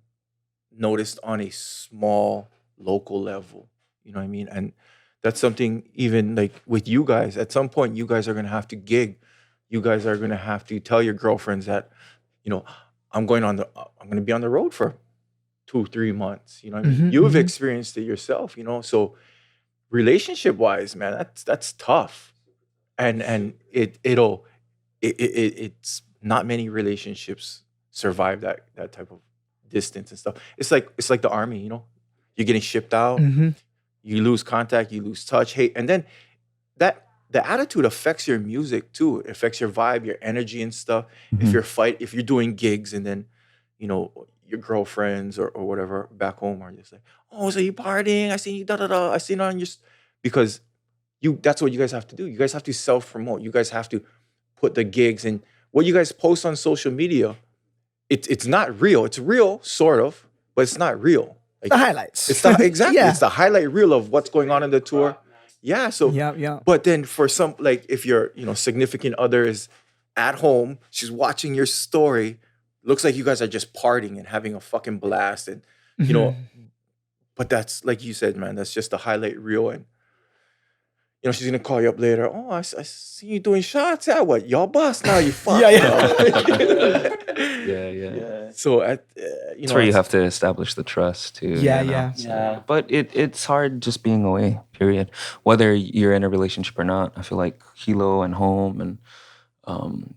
noticed on a small local level. You know what I mean? And that's something even like with you guys. At some point, you guys are gonna have to gig. You guys are gonna have to tell your girlfriends that, you know, I'm gonna be on the road for 2-3 months. You know what I mean? Mhm, You've mhm. experienced it yourself, you know. So relationship wise, man, that's tough. And it's not many relationships survive that type of distance and stuff. It's like the army, you know. You're getting shipped out, Mm-hmm. you lose contact, you lose touch, hate, and then the attitude affects your music too. It affects your vibe, your energy and stuff. Mhm. If you're doing gigs and then, you know, your girlfriends or whatever back home are just like, oh, so you partying? I seen you I seen on your because that's what you guys have to do. You guys have to self-promote. You guys have to put the gigs and what you guys post on social media. It's not real. It's real, sort of, but it's not real. Like, The highlights. it's the exactly. Yeah. It's the highlight reel of what's going on in the tour. Yeah. So Yeah. but then for some, like if your, you know, significant other is at home, she's watching your story, looks like you guys are just partying and having a fucking blast. And, you know, Mm-hmm. but that's like you said, man, that's just the highlight reel. And, you know, she's going to call you up later. Oh, I see you doing shots. Yeah, what? Y'all boss now, you fuck. Yeah. Yeah. So, you That's know, where you have to establish the trust too. Yeah, you know? yeah. Yeah. But it's hard just being away, period. Whether you're in a relationship or not, I feel like Hilo and home and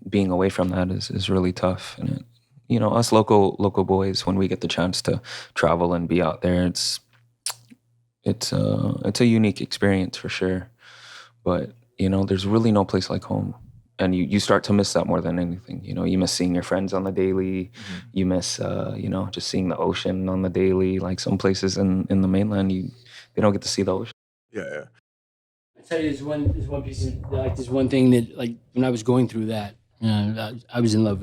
being away from that is really tough. And it, you know, us local boys, when we get the chance to travel and be out there, it's a unique experience for sure. But you know, there's really no place like home. And you start to miss that more than anything. You know, you miss seeing your friends on the daily. You miss, you know, just seeing the ocean on the daily. Like some places in the mainland, they don't get to see the ocean. yeah. I tell you, there's one piece of, like, there's one thing that, like, when I was going through that, you know, I was in love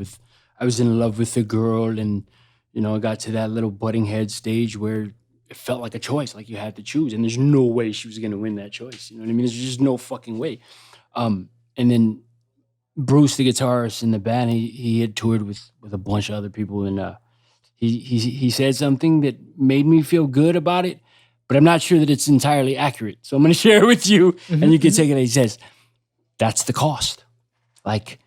with the girl, and you know, I got to that little butting head stage where it felt like a choice, like you had to choose, and there's no way she was gonna win that choice. You know what I mean? There's just no fucking way. And then Bruce, the guitarist in the band, he had toured with a bunch of other people, and he said something that made me feel good about it, but I'm not sure that it's entirely accurate. So I'm going to share it with you, and you can take it. He says, "That's the cost. Like,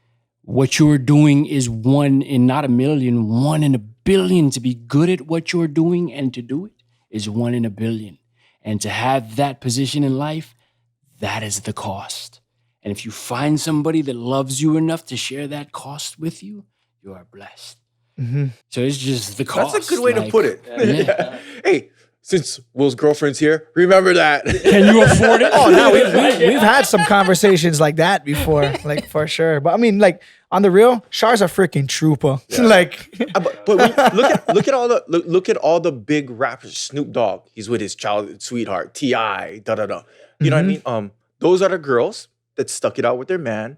what you're doing is one in not a million, one in a billion. To be good at what you're doing and to do it is one in a billion, and to have that position in life, that is the cost." And if you find somebody that loves you enough to share that cost with you, you are blessed. Mm-hmm. So it's just the cost. That's a good way to put it. Yeah. Hey, since Will's girlfriend's here, remember that. Can you afford it? Oh, no, we've had some conversations like that before, like for sure. But I mean, like on the real, Char's a freaking trooper. Like, But look at all the big rappers. Snoop Dogg, he's with his childhood sweetheart, Ti, da da da. You know what I mean? Those are the girls that stuck it out with their man,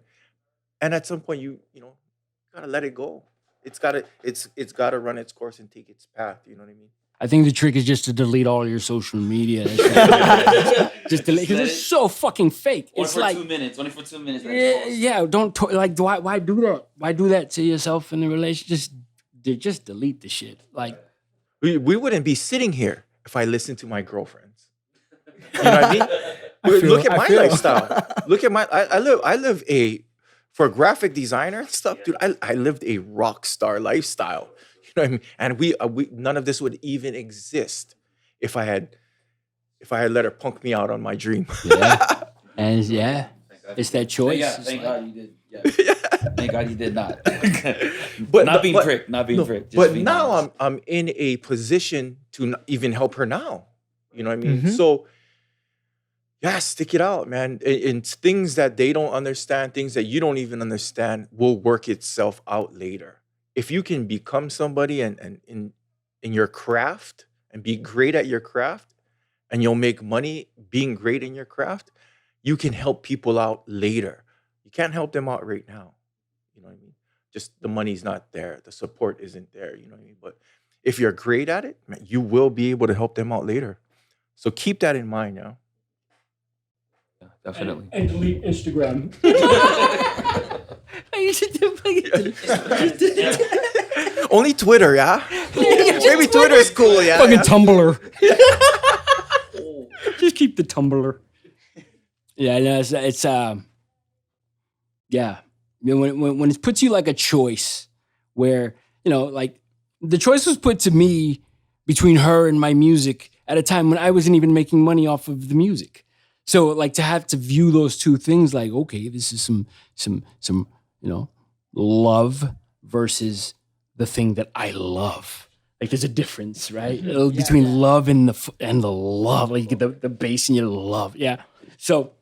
and at some point you gotta let it go. It's gotta run its course and take its path. You know what I mean? I think the trick is just to delete all your social media. Just delete, because it's so fucking fake. It's like 2 minutes. Only for 2 minutes. yeah. Don't like. Why do that? Why do that to yourself in the relationship? Just delete the shit. Like We wouldn't be sitting here if I listened to my girlfriends. You know what I mean? Look at my lifestyle. Look at my. I live for a graphic designer and stuff, dude. I lived a rock star lifestyle. You know what I mean? And we none of this would even exist if I had let her punk me out on my dream. yeah, and yeah, it's that choice. Yeah, It's thank like- God you did. Yeah. Thank God you did not. But Not being pricked. Not being pricked. But now I'm in a position to even help her now. You know what I mean? So yeah, stick it out, man. And things that they don't understand, things that you don't even understand, will work itself out later. If you can become somebody and in your craft and be great at your craft, and you'll make money being great in your craft, you can help people out later. You can't help them out right now. You know what I mean? Just the money's not there. The support isn't there. You know what I mean? But if you're great at it, man, you will be able to help them out later. So keep that in mind, yeah. Definitely. and delete Instagram. Only Twitter, yeah? Maybe Twitter is cool, yeah? Fucking Tumblr. Just keep the Tumblr. Yeah, no, it's yeah. You know, when it puts you like a choice where, like the choice was put to me between her and my music at a time when I wasn't even making money off of the music. So like to have to view those two things like, okay, this is some love versus the thing that I love. Like there's a difference, right? Between love and the love. Like you get the bass in your love. Yeah. So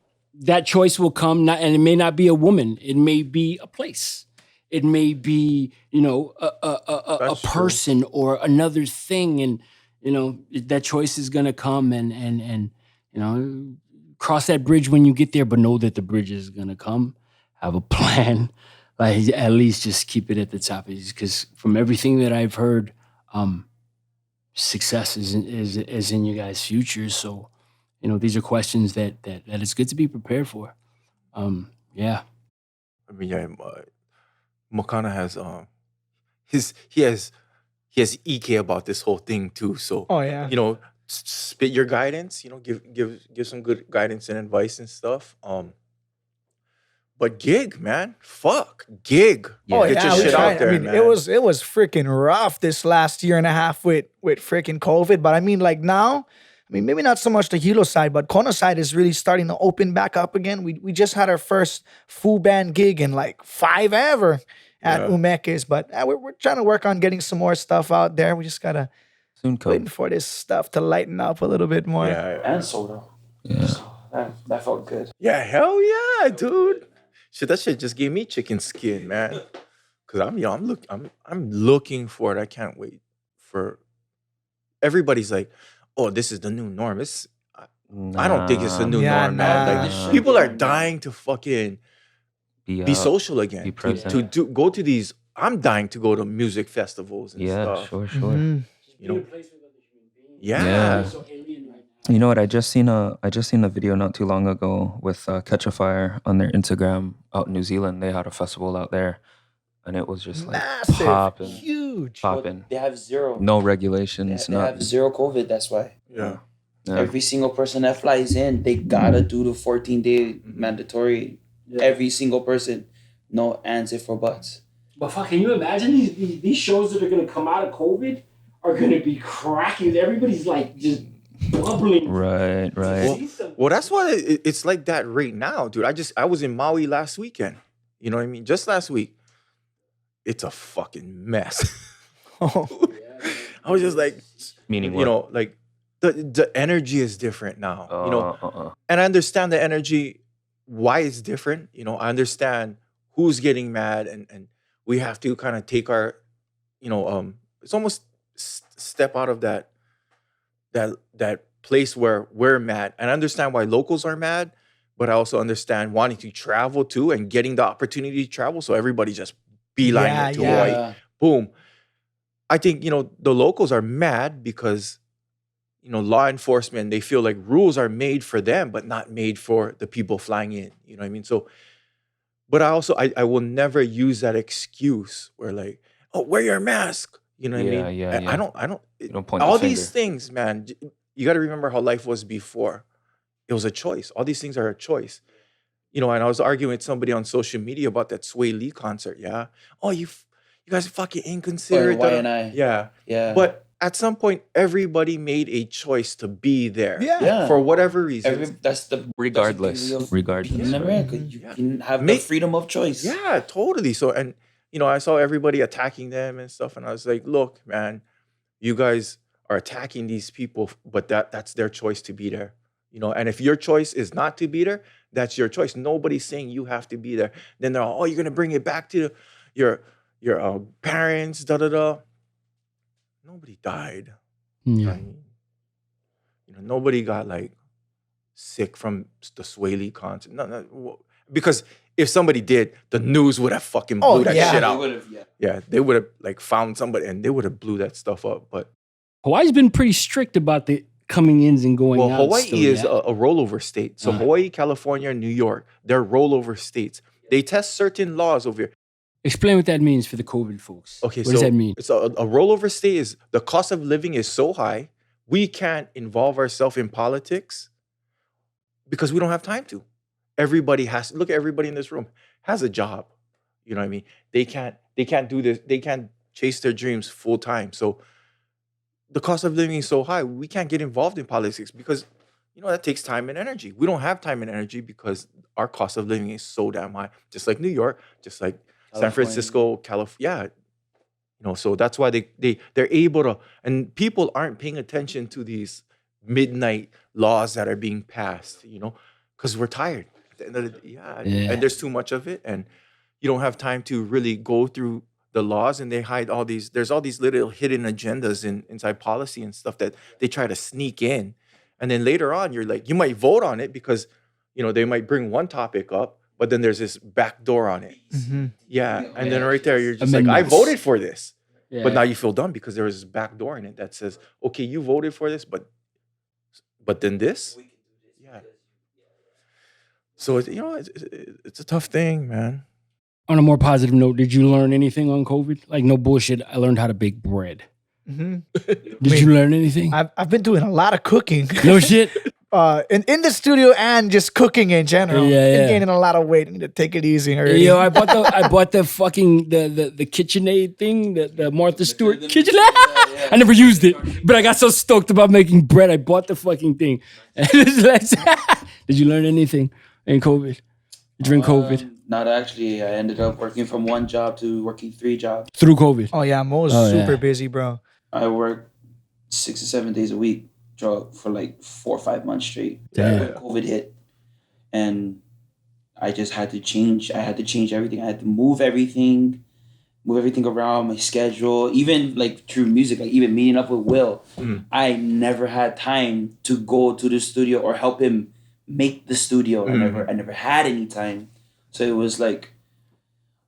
that choice will come, and it may not be a woman. It may be a place. It may be, a person or another thing. And, that choice is gonna come and cross that bridge when you get there, but know that the bridge is gonna come. Have a plan. Like at least just keep it at the top. Because from everything that I've heard, success is in you guys' futures. So, these are questions that it's good to be prepared for. Yeah. I mean, yeah, Makana has he has EK about this whole thing too. So oh yeah. Spit your guidance. Give some good guidance and advice and stuff. But gig, man, fuck gig. Oh Get yeah, your we shit tried. out there, I mean, man. it was freaking rough this last year and a half with freaking COVID. But I mean, like now, maybe not so much the Hilo side, but Kona side is really starting to open back up again. We just had our first full band gig in like 5 ever at Umekes, but we're trying to work on getting some more stuff out there. We just gotta Soon waiting come. for this stuff to lighten up a little bit more. Yeah, And soda. Yeah. That felt good. yeah, hell yeah, dude. Shit, that shit just gave me chicken skin, man. Cause I'm looking for it. I can't wait for. Everybody's like, oh, this is the new norm. I don't think it's the new Yeah, norm, man. nah. Like people are dying to fucking be out, social again. be To present. go to these. I'm dying to go to music festivals and Yeah, stuff. sure. Mhm. Yeah. Yeah. You know what? I just seen a video not too long ago with Catch a Fire on their Instagram out in New Zealand. They had a festival out there, and it was just like Massive, popping, huge. popping. They have zero. No They regulations, have not zero COVID. That's why. Yeah. yeah. Every single person that flies in, they gotta do the 14-day mandatory. Yeah. Every single person, no ands if or buts. But fuck, can you imagine these shows that are gonna come out of COVID are gonna be cracking? Everybody's like just bubbling. Right. Well, that's why it's like that right now, dude. I was in Maui last weekend. You know what I mean? Just last week. It's a fucking mess. Oh, I was just like, Meaning what? like the energy is different now. And I understand the energy, why it's different. I understand who's getting mad, and we have to kind of take our, it's almost step out of that place where we're mad. And I understand why locals are mad, but I also understand wanting to travel too and getting the opportunity to travel. So everybody just beeline it to Hawaii. Boom. I think, the locals are mad because, law enforcement, they feel like rules are made for them, but not made for the people flying in. You know what I mean? So, but I will never use that excuse where like, oh, wear your mask. You know what I mean? Yeah. I don't, You don't point the all finger. these things, man, you got to remember how life was before. It was a choice. All these things are a choice. And I was arguing with somebody on social media about that Sway Lee concert. Yeah. Oh, you guys are fucking inconsiderate. Y&I. Yeah. But at some point, everybody made a choice to be there. Yeah. For whatever reason. Regardless. In America, you can have the freedom of choice. Yeah, totally. So, and, I saw everybody attacking them and stuff. And I was like, look, man, you guys are attacking these people, but that's their choice to be there. And if your choice is not to be there, that's your choice. Nobody's saying you have to be there. Then they're all, oh, you're going to bring it back to your parents, da-da-da. Nobody died. Yeah. I mean, nobody got like sick from the Sway Lee concert. No, because if somebody did, the news would have fucking blew that shit out. They would have like found somebody and they would have blew that stuff up. But Hawaii's been pretty strict about the coming ins and going out. Hawaii still, is a rollover state. So Hawaii, California, New York, they're rollover states. They test certain laws over here. Explain what that means for the COVID folks. Okay, what does that mean? It's a rollover state is the cost of living is so high, we can't involve ourselves in politics because we don't have time to. Everybody has to look at everybody in this room has a job. You know what I mean? They can't do this, they can't chase their dreams full time. So the cost of living is so high, we can't get involved in politics because that takes time and energy. We don't have time and energy because our cost of living is so damn high. Just like New York, just like San Francisco, California. So that's why they're able to, and people aren't paying attention to these midnight laws that are being passed, because we're tired. At the end of the and there's too much of it, and you don't have time to really go through the laws, and they hide there's all these little hidden agendas inside policy and stuff that they try to sneak in. And then later on, you're like, you might vote on it because, they might bring one topic up, but then there's this back door on it. Mm-hmm. Yeah. And then right there, you're just like, I voted for this. Yeah. But now you feel dumb because there was this back door in it that says, okay, you voted for this, but then this? Yeah. So, it's a tough thing, man. On a more positive note, did you learn anything on COVID? Like, no bullshit, I learned how to bake bread. Mm-hmm. Did you learn anything? I've been doing a lot of cooking. No shit. In the studio and just cooking in general. And gaining a lot of weight. I need to take it easy already. Yo, I bought the fucking the KitchenAid thing, the Martha Stewart KitchenAid. I never used it, but I got so stoked about making bread. I bought the fucking thing. Did you learn anything in COVID? During COVID? Not actually. I ended up working from one job to working 3 jobs. Through COVID? Oh yeah, Mo's super busy, bro. I worked 6 to 7 days a week for like 4 or 5 months straight. Damn. When COVID hit. And I just had to change. I had to change everything. I had to move everything around, my schedule, even like through music, like even meeting up with Will. Mm. I never had time to go to the studio or help him make the studio. I never had any time. So it was like,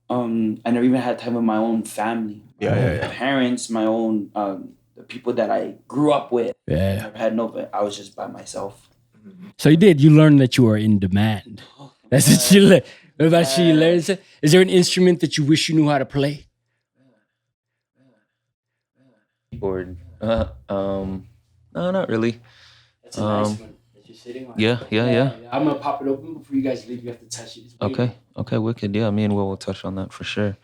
I never even had time with my own family. My parents, my own, the people that I grew up with. Yeah. I had I was just by myself. So you learned that you are in demand. That's what you learned. What about you learned? Is there an instrument that you wish you knew how to play? Keyboard. No, not really. That's a nice one that you're sitting on. Yeah. I'm gonna pop it open before you guys leave. You have to touch it. Okay, wicked. Yeah, me and Will touch on that for sure.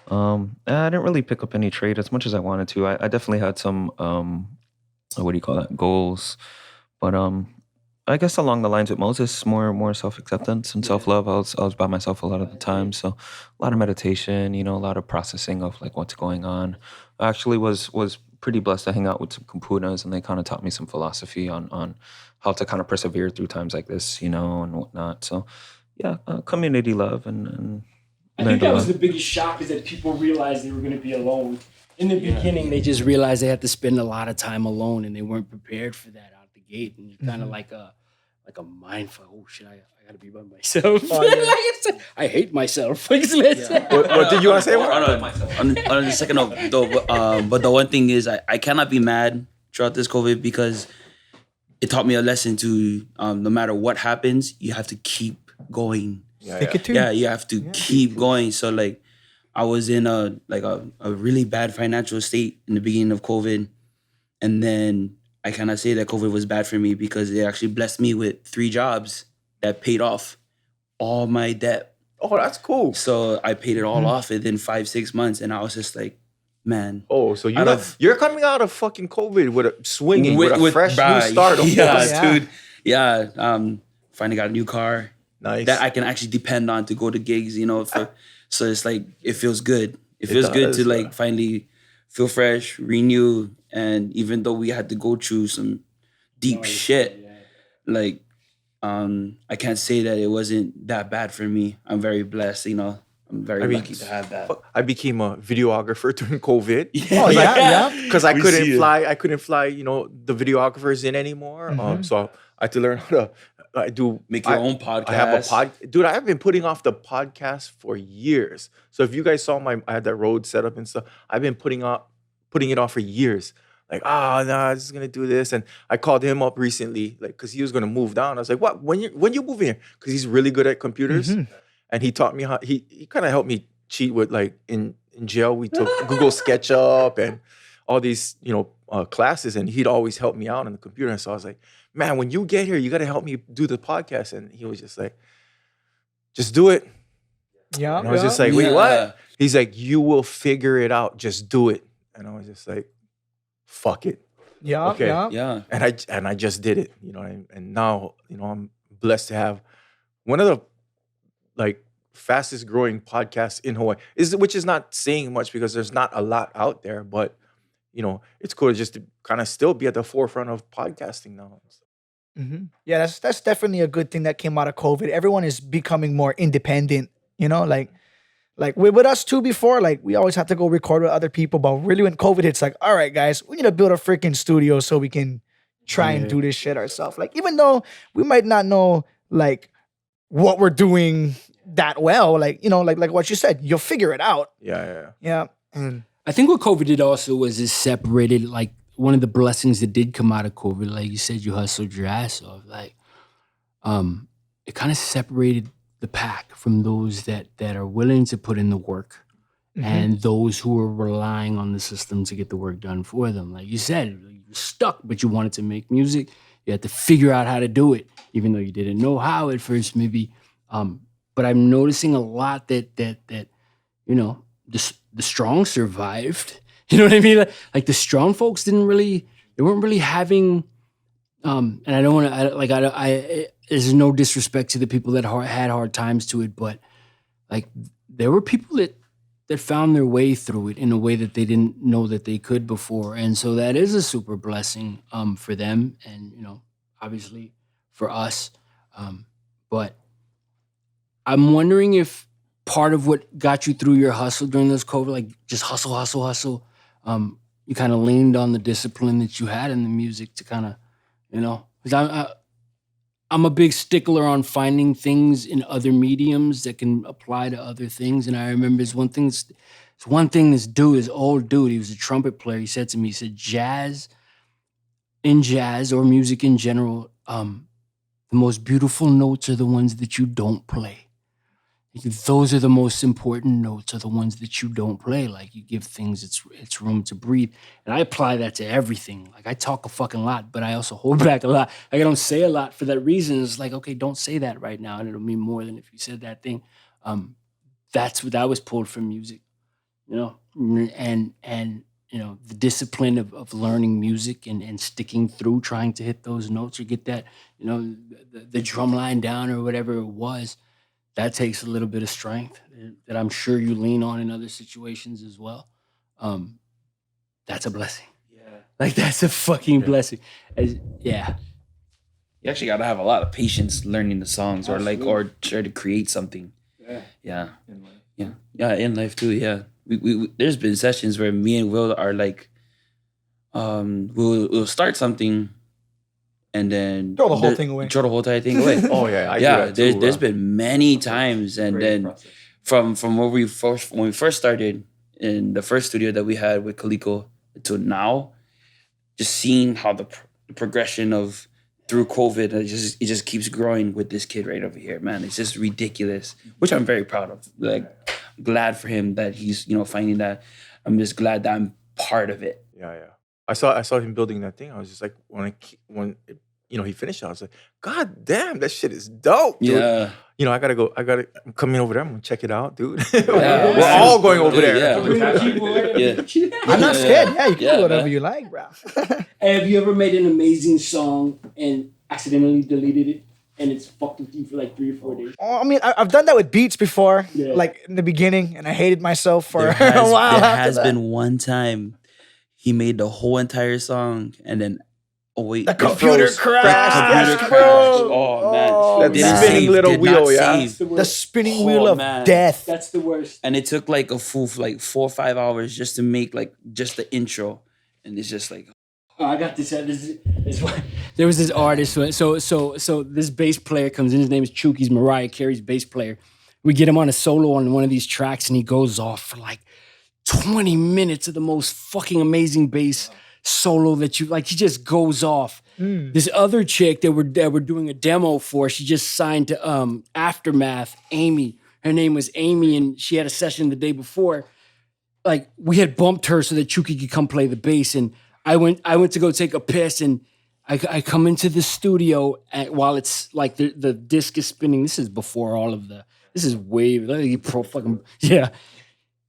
I didn't really pick up any trade as much as I wanted to. I definitely had some goals, but I guess along the lines with Moses, more self-acceptance and self-love. I was by myself a lot of the time, so a lot of meditation, a lot of processing of like what's going on. I actually was pretty blessed to hang out with some kumpunas, and they kind of taught me some philosophy on how to kind of persevere through times like this, you know, and whatnot. So, yeah, community love and I think that was the biggest shock, is that people realized they were going to be alone. In the beginning, they just realized they had to spend a lot of time alone, and they weren't prepared for that out the gate. And you're kind of like a mindful. Oh shit, I got to be by myself. I hate myself. What did you want to say? On the second note, though, but the one thing is, I cannot be mad throughout this COVID, because it taught me a lesson to, no matter what happens, you have to keep going. Stick it to. Yeah, you have to keep going. So like, I was in a really bad financial state in the beginning of COVID, and then I cannot say that COVID was bad for me, because it actually blessed me with 3 jobs that paid off all my debt. Oh, that's cool. So I paid it all off within 5-6 months, and I was just like, man. Oh, so you're coming out of fucking COVID with a swinging, with a fresh new start. Dude. Yeah. Finally got a new car. Nice. That I can actually depend on to go to gigs, you know. So it's like, it feels good. It feels good to like finally feel fresh, renew. And even though we had to go through some deep shit, like, I can't say that it wasn't that bad for me. I'm very blessed, you know. I'm very lucky to have that. I became a videographer during COVID. Yeah. Because I couldn't fly. I couldn't fly, you know, the videographers in anymore. So I had to learn how to Make your own podcast. I have a dude. I have been putting off the podcast for years. So if you guys saw I had that road set up and stuff. I've been putting it off for years. Like, nah, I'm just gonna do this. And I called him up recently, like, because he was gonna move down. I was like, what? When you move here? Because he's really good at computers, and he taught me how. He kind of helped me cheat with, like, in jail. We took Google SketchUp and all these, you know, classes, and he'd always help me out on the computer. And so I was like, man, when you get here, you got to help me do the podcast. And he was just like, just do it. Yeah. And I was just like, wait, what? He's like, you will figure it out. Just do it. And I was just like, fuck it. Yeah. Okay. Yeah. And I just did it, you know. And now, you know, I'm blessed to have one of the, like, fastest growing podcasts in Hawaii, which is not saying much because there's not a lot out there, but, you know, it's cool just to kind of still be at the forefront of podcasting now. Yeah, that's definitely a good thing that came out of COVID. Everyone is becoming more independent, you know, like with us too before, like, we always have to go record with other people, but really when COVID hits, like, all right, guys, we need to build a freaking studio so we can try and do this shit ourselves. Like, even though we might not know, like, what we're doing that well, like, you know, like what you said, you'll figure it out. Yeah. And I think what COVID did also was it separated, like, one of the blessings that did come out of COVID, like you said, you hustled your ass off. Like, it kind of separated the pack from those that are willing to put in the work and those who are relying on the system to get the work done for them. Like you said, you were stuck, but you wanted to make music. You had to figure out how to do it, even though you didn't know how at first, maybe. But I'm noticing a lot that you know, the strong survived. You know what I mean? Like the strong folks they weren't really having, and I don't want to, there's no disrespect to the people that had hard times to it, but like there were people that found their way through it in a way that they didn't know that they could before. And so that is a super blessing for them and, you know, obviously for us. But I'm wondering if part of what got you through your hustle during this COVID, like just hustle, you kind of leaned on the discipline that you had in the music to kind of, you know, because I'm a big stickler on finding things in other mediums that can apply to other things. And I remember this one thing, this old dude, he was a trumpet player. He said to me, he said, jazz or music in general, the most beautiful notes are the ones that you don't play. Those are the most important notes, are the ones that you don't play. Like, you give things its room to breathe. And I apply that to everything. Like, I talk a fucking lot, but I also hold back a lot. Like, I don't say a lot for that reason. It's like, okay, don't say that right now, and it'll mean more than if you said that thing. That was pulled from music, you know? And you know, the discipline of learning music and sticking through, trying to hit those notes or get that, you know, the drum line down or whatever it was. That takes a little bit of strength that I'm sure you lean on in other situations as well. That's a blessing. Like that's a fucking blessing. Yeah. You actually got to have a lot of patience learning the songs, or try to create something. Yeah. In life too. Yeah. We there's been sessions where me and Will are like, we'll start something, and then Throw the whole thing away. Throw the whole entire thing away. Oh yeah, I do that too, There's been many times, and then process. from when we first started in the first studio that we had with Kaliko to now, just seeing how the progression of through COVID, it just keeps growing with this kid right over here, man. It's just ridiculous, which I'm very proud of. Like, glad for him that he's finding that. I'm just glad that I'm part of it. Yeah. I saw him building that thing. I was just like, when he finished it, I was like, God damn, that shit is dope, dude. Yeah. I'm coming over there. I'm gonna check it out, dude. We're all going over there. Yeah. I'm not scared. Yeah, you can do whatever man. you like, bro. Have you ever made an amazing song and accidentally deleted it and it's fucked with you for like 3 or 4 days? Oh, I mean, I've done that with beats before, Yeah. like in the beginning, and I hated myself for There a while. there after has that. been one time he made the whole entire song, and then The computer froze. crashed, computer yes, crashed. bro. Oh, man. Oh, That man. spinning little did wheel, not yeah. save. The spinning Oh, wheel of man. death. That's the worst. And it took like a full 4 or 5 hours just to make like just the intro, and it's just like, Oh, I got this. There was this artist. So this bass player comes in. His name is Chuck. He's Mariah Carey's bass player. We get him on a solo on one of these tracks, and he goes off for like 20 minutes of the most fucking amazing bass solo that you like. He just goes off. This other chick that we're doing a demo for, she just signed to Aftermath. Amy, her name was Amy, and she had a session the day before. Like, we had bumped her so that Chucky could come play the bass, and I went to go take a piss, and I come into the studio while it's like the disc is spinning. This is before all of the. This is way like, pro fucking yeah.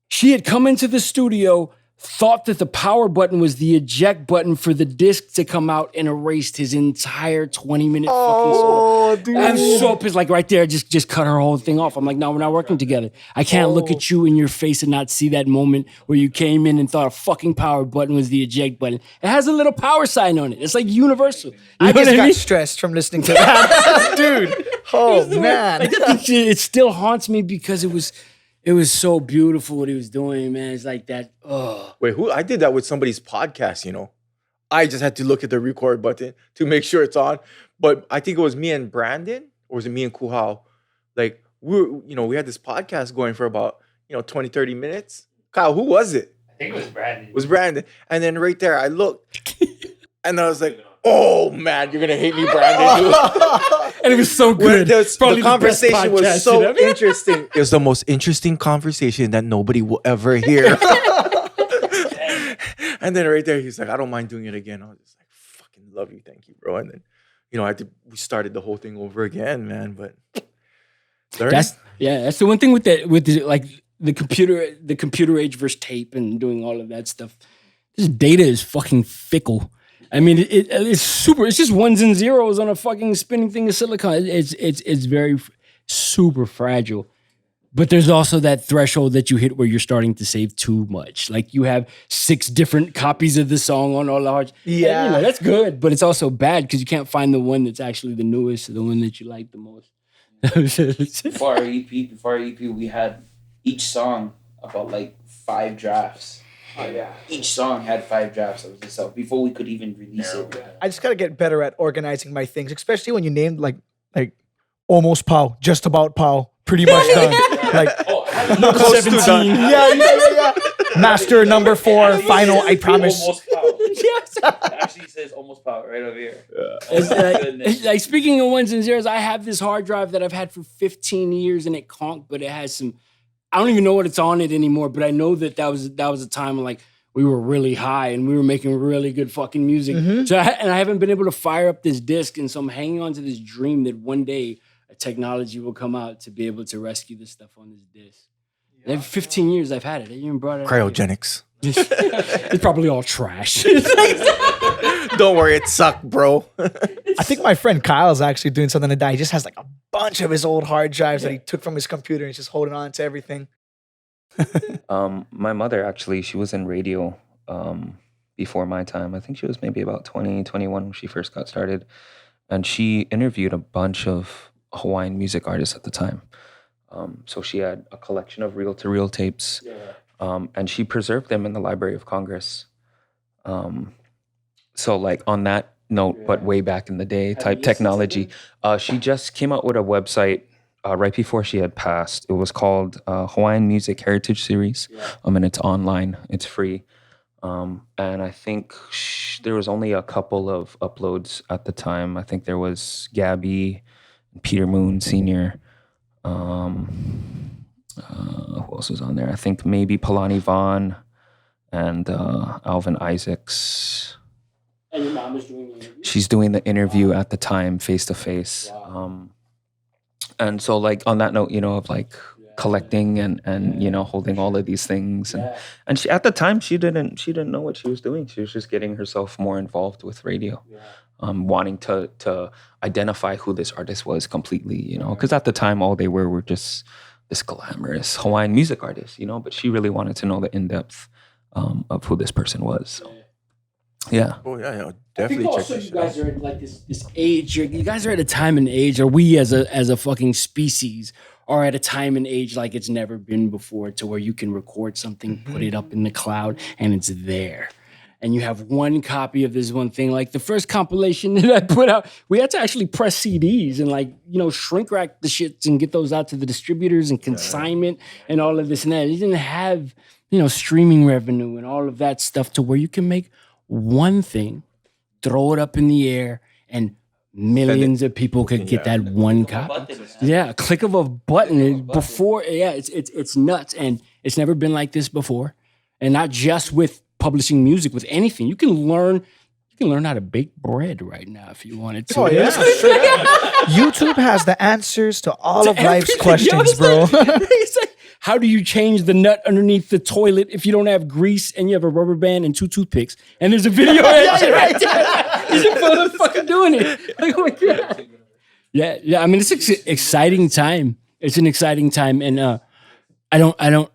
She had come into the studio, thought that the power button was the eject button for the disc to come out, and erased his entire 20-minute fucking solo. dude. I'm so pissed. Like right there, just cut her whole thing off. I'm like, no, we're not working together. I can't look at you in your face and not see that moment where you came in and thought a fucking power button was the eject button. It has a little power sign on it. It's like universal. You I know just what I got mean? stressed from listening to that, dude. Oh man. Like, it still haunts me because it was so beautiful what he was doing, man. It's like that. Oh, Wait, I did that with somebody's podcast, I just had to look at the record button to make sure it's on. But I think it was me and Brandon, or was it me and Kuhal? Like, we had this podcast going for about, 20, 30 minutes. Kyle, who was it? I think it was Brandon. It was Brandon. And then right there, I looked and I was like, oh man, you're going to hate me, Brandon. And it was so good. The conversation was podcast, so you know? interesting. It was the most interesting conversation that nobody will ever hear. And then right there, he's like, I don't mind doing it again. I was just like, fucking love you. Thank you, bro. And then, we started the whole thing over again, man. But That's the one thing with the computer age versus tape and doing all of that stuff. This data is fucking fickle. I mean, it's super. It's just ones and zeros on a fucking spinning thing of silicon. It's very super fragile. But there's also that threshold that you hit where you're starting to save too much. Like you have 6 different copies of the song on all the hard. Yeah. And, that's good, but it's also bad because you can't find the one that's actually the newest, or the one that you like the most. before our EP, we had each song about like 5 drafts. Oh, yeah. Each song had 5 drafts of itself before we could even release it. I just gotta get better at organizing my things, especially when you named like almost POW, just about POW, pretty much done. Like Number Close to 17. done. yeah. Master number 4, final, I promise. Almost power. Yes. It actually says almost power right over here. It's like speaking of ones and zeros, I have this hard drive that I've had for 15 years and it conked, but it has some. I don't even know what it's on it anymore, but I know that was a time when like we were really high and we were making really good fucking music. So I haven't been able to fire up this disc, and so I'm hanging on to this dream that one day a technology will come out to be able to rescue this stuff on this disc. And 15 years I've had it. I even brought it up. Cryogenics. It's probably all trash. Don't worry, it sucked, bro. I think my friend Kyle's actually doing something like that. He just has like a bunch of his old hard drives that he took from his computer and he's just holding on to everything. My mother actually, she was in radio before my time. I think she was maybe about 20, 21 when she first got started. And she interviewed a bunch of Hawaiian music artists at the time. So she had a collection of reel-to-reel tapes, and she preserved them in the Library of Congress. So like on that note, but way back in the day type technology, she just came out with a website right before she had passed. It was called Hawaiian Music Heritage Series, and it's online. It's free. And I think there was only a couple of uploads at the time. I think there was Gabby, Peter Moon Sr., who else was on there? I think maybe Palani Vaughn and Alvin Isaacs. And your mom is doing the interview? She's doing the interview at the time, face to face. And so like on that note, of like collecting and holding all of these things. And she, at the time, she didn't know what she was doing. She was just getting herself more involved with radio. Wanting to identify who this artist was completely, because at the time all they were just this glamorous Hawaiian music artist, but she really wanted to know the in-depth of who this person was. So, yeah. Oh yeah, I definitely think check also this you shit guys out. are at like this age. You guys are at a time and age, or we as a fucking species are at a time and age like it's never been before, to where you can record something, put it up in the cloud, and it's there. And you have one copy of this one thing. Like the first compilation that I put out, we had to actually press CDs and shrink wrap the shits and get those out to the distributors and consignment and all of this and that. It didn't have, streaming revenue and all of that stuff to where you can make one thing, throw it up in the air, and millions of people could get that one copy. Yeah, a click of a button. It's nuts. And it's never been like this before. And not just with publishing music, with anything. You can learn how to bake bread right now if you wanted to. Oh, yeah. YouTube has the answers to all of life's Everything. questions, bro. It's like, how do you change the nut underneath the toilet if you don't have grease and you have a rubber band and 2 toothpicks? And there's a video right there. He's fucking doing it. Like, oh my God. Yeah. I mean, it's an exciting time. It's an exciting time. And I don't,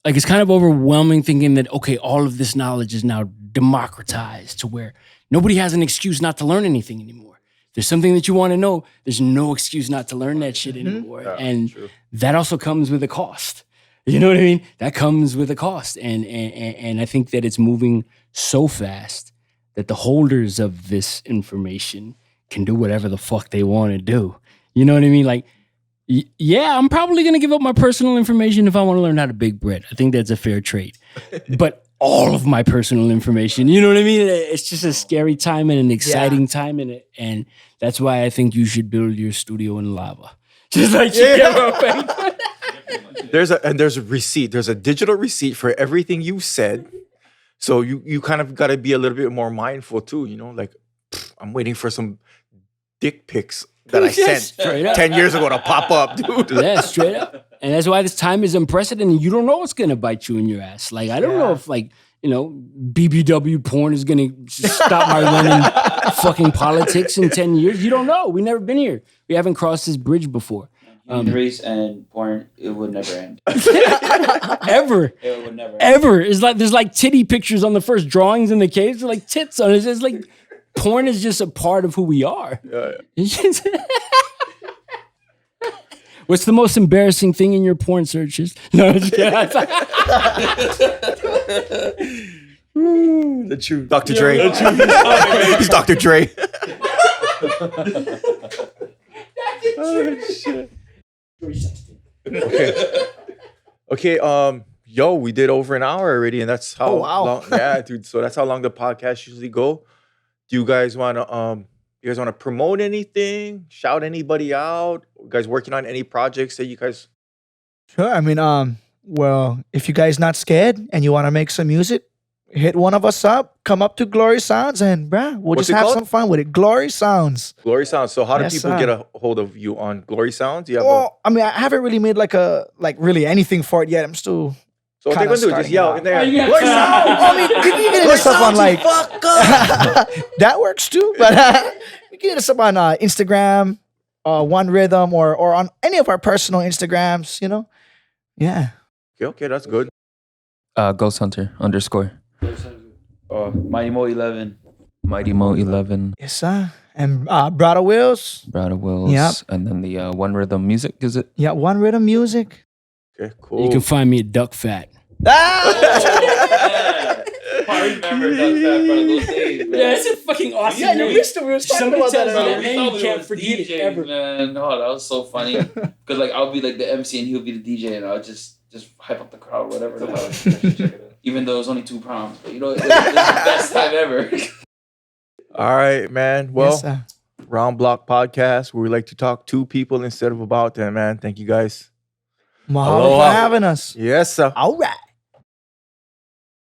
like, it's kind of overwhelming thinking that, okay, all of this knowledge is now democratized to where nobody has an excuse not to learn anything anymore. If there's something that you want to know, there's no excuse not to learn that shit anymore. Yeah, and true. that also comes with a cost. You know what I mean? That comes with a cost. And I think that it's moving so fast that the holders of this information can do whatever the fuck they want to do. You know what I mean? Like, yeah, I'm probably going to give up my personal information if I want to learn how to bake bread. I think that's a fair trade. But all of my personal information, you know what I mean? It's just a scary time and an exciting time in it. And that's why I think you should build your studio in lava. Just like you get There's a receipt. There's a digital receipt for everything you said. So you kind of got to be a little bit more mindful too, like I'm waiting for some dick pics that I Yeah, sent straight up. 10 years ago to pop up, dude. Yeah, straight up. And that's why this time is unprecedented. You don't know what's going to bite you in your ass. Like, I don't know if, BBW porn is going to stop my running fucking politics in 10 years. You don't know. We've never been here. We haven't crossed this bridge before. Race and porn, it would never end. Ever. It would never end. Ever. It's like, there's like titty pictures on the first drawings in the caves. They're like tits on it. It's like, porn is just a part of who we are. It's just- What's the most embarrassing thing in your porn searches? No, I'm just kidding. The truth. Dr. Dre. He's Dr. Dre. Oh, shit. Okay. Yo, we did over an hour already, and that's how long. Yeah, dude. So that's how long the podcast usually go. Do you guys want to promote anything? Shout anybody out? You guys working on any projects that you guys? Sure. I mean, well, if you guys not scared and you want to make some music, hit one of us up. Come up to Glory Sounds, and we'll What's just it have called? some fun with it. Glory Sounds. Glory Sounds. So how do Yes, people sir. get a hold of you on Glory Sounds? You have Well, I mean, I haven't really made really anything for it yet. I'm still. so what they're kinda gonna do is just starting yell out. in there. Oh, yeah. Glory Sounds. I mean, you can get us stuff on that works too. But you can get us up on Instagram, One Rhythm, or on any of our personal Instagrams. Yeah. Okay, that's good. Ghost Hunter _. Mighty Mo 11. Mighty Mo 11, Yes, sir. And Brother Wills. Brada Wills, Yep. and then the One Rhythm Music, is it? Yeah, One Rhythm Music. Okay, cool. You can find me at Duck Fat. I remember that from those days, man. Yeah, it's a fucking awesome Yeah, you name. missed it. We were talking Somebody about that tells me earlier. that name, you can't forget it ever. Man, oh, that was so funny. Because like I'll be like the MC and he'll be the DJ, and I'll just hype up the crowd, whatever. Even though it was only 2 proms, but you know, it was the best time ever. All right, man. Well, Yes, sir. Round Block Podcast, where we like to talk to people instead of about them, man. Thank you guys. Mahalo Aloha. for having us. Yes, sir. All right.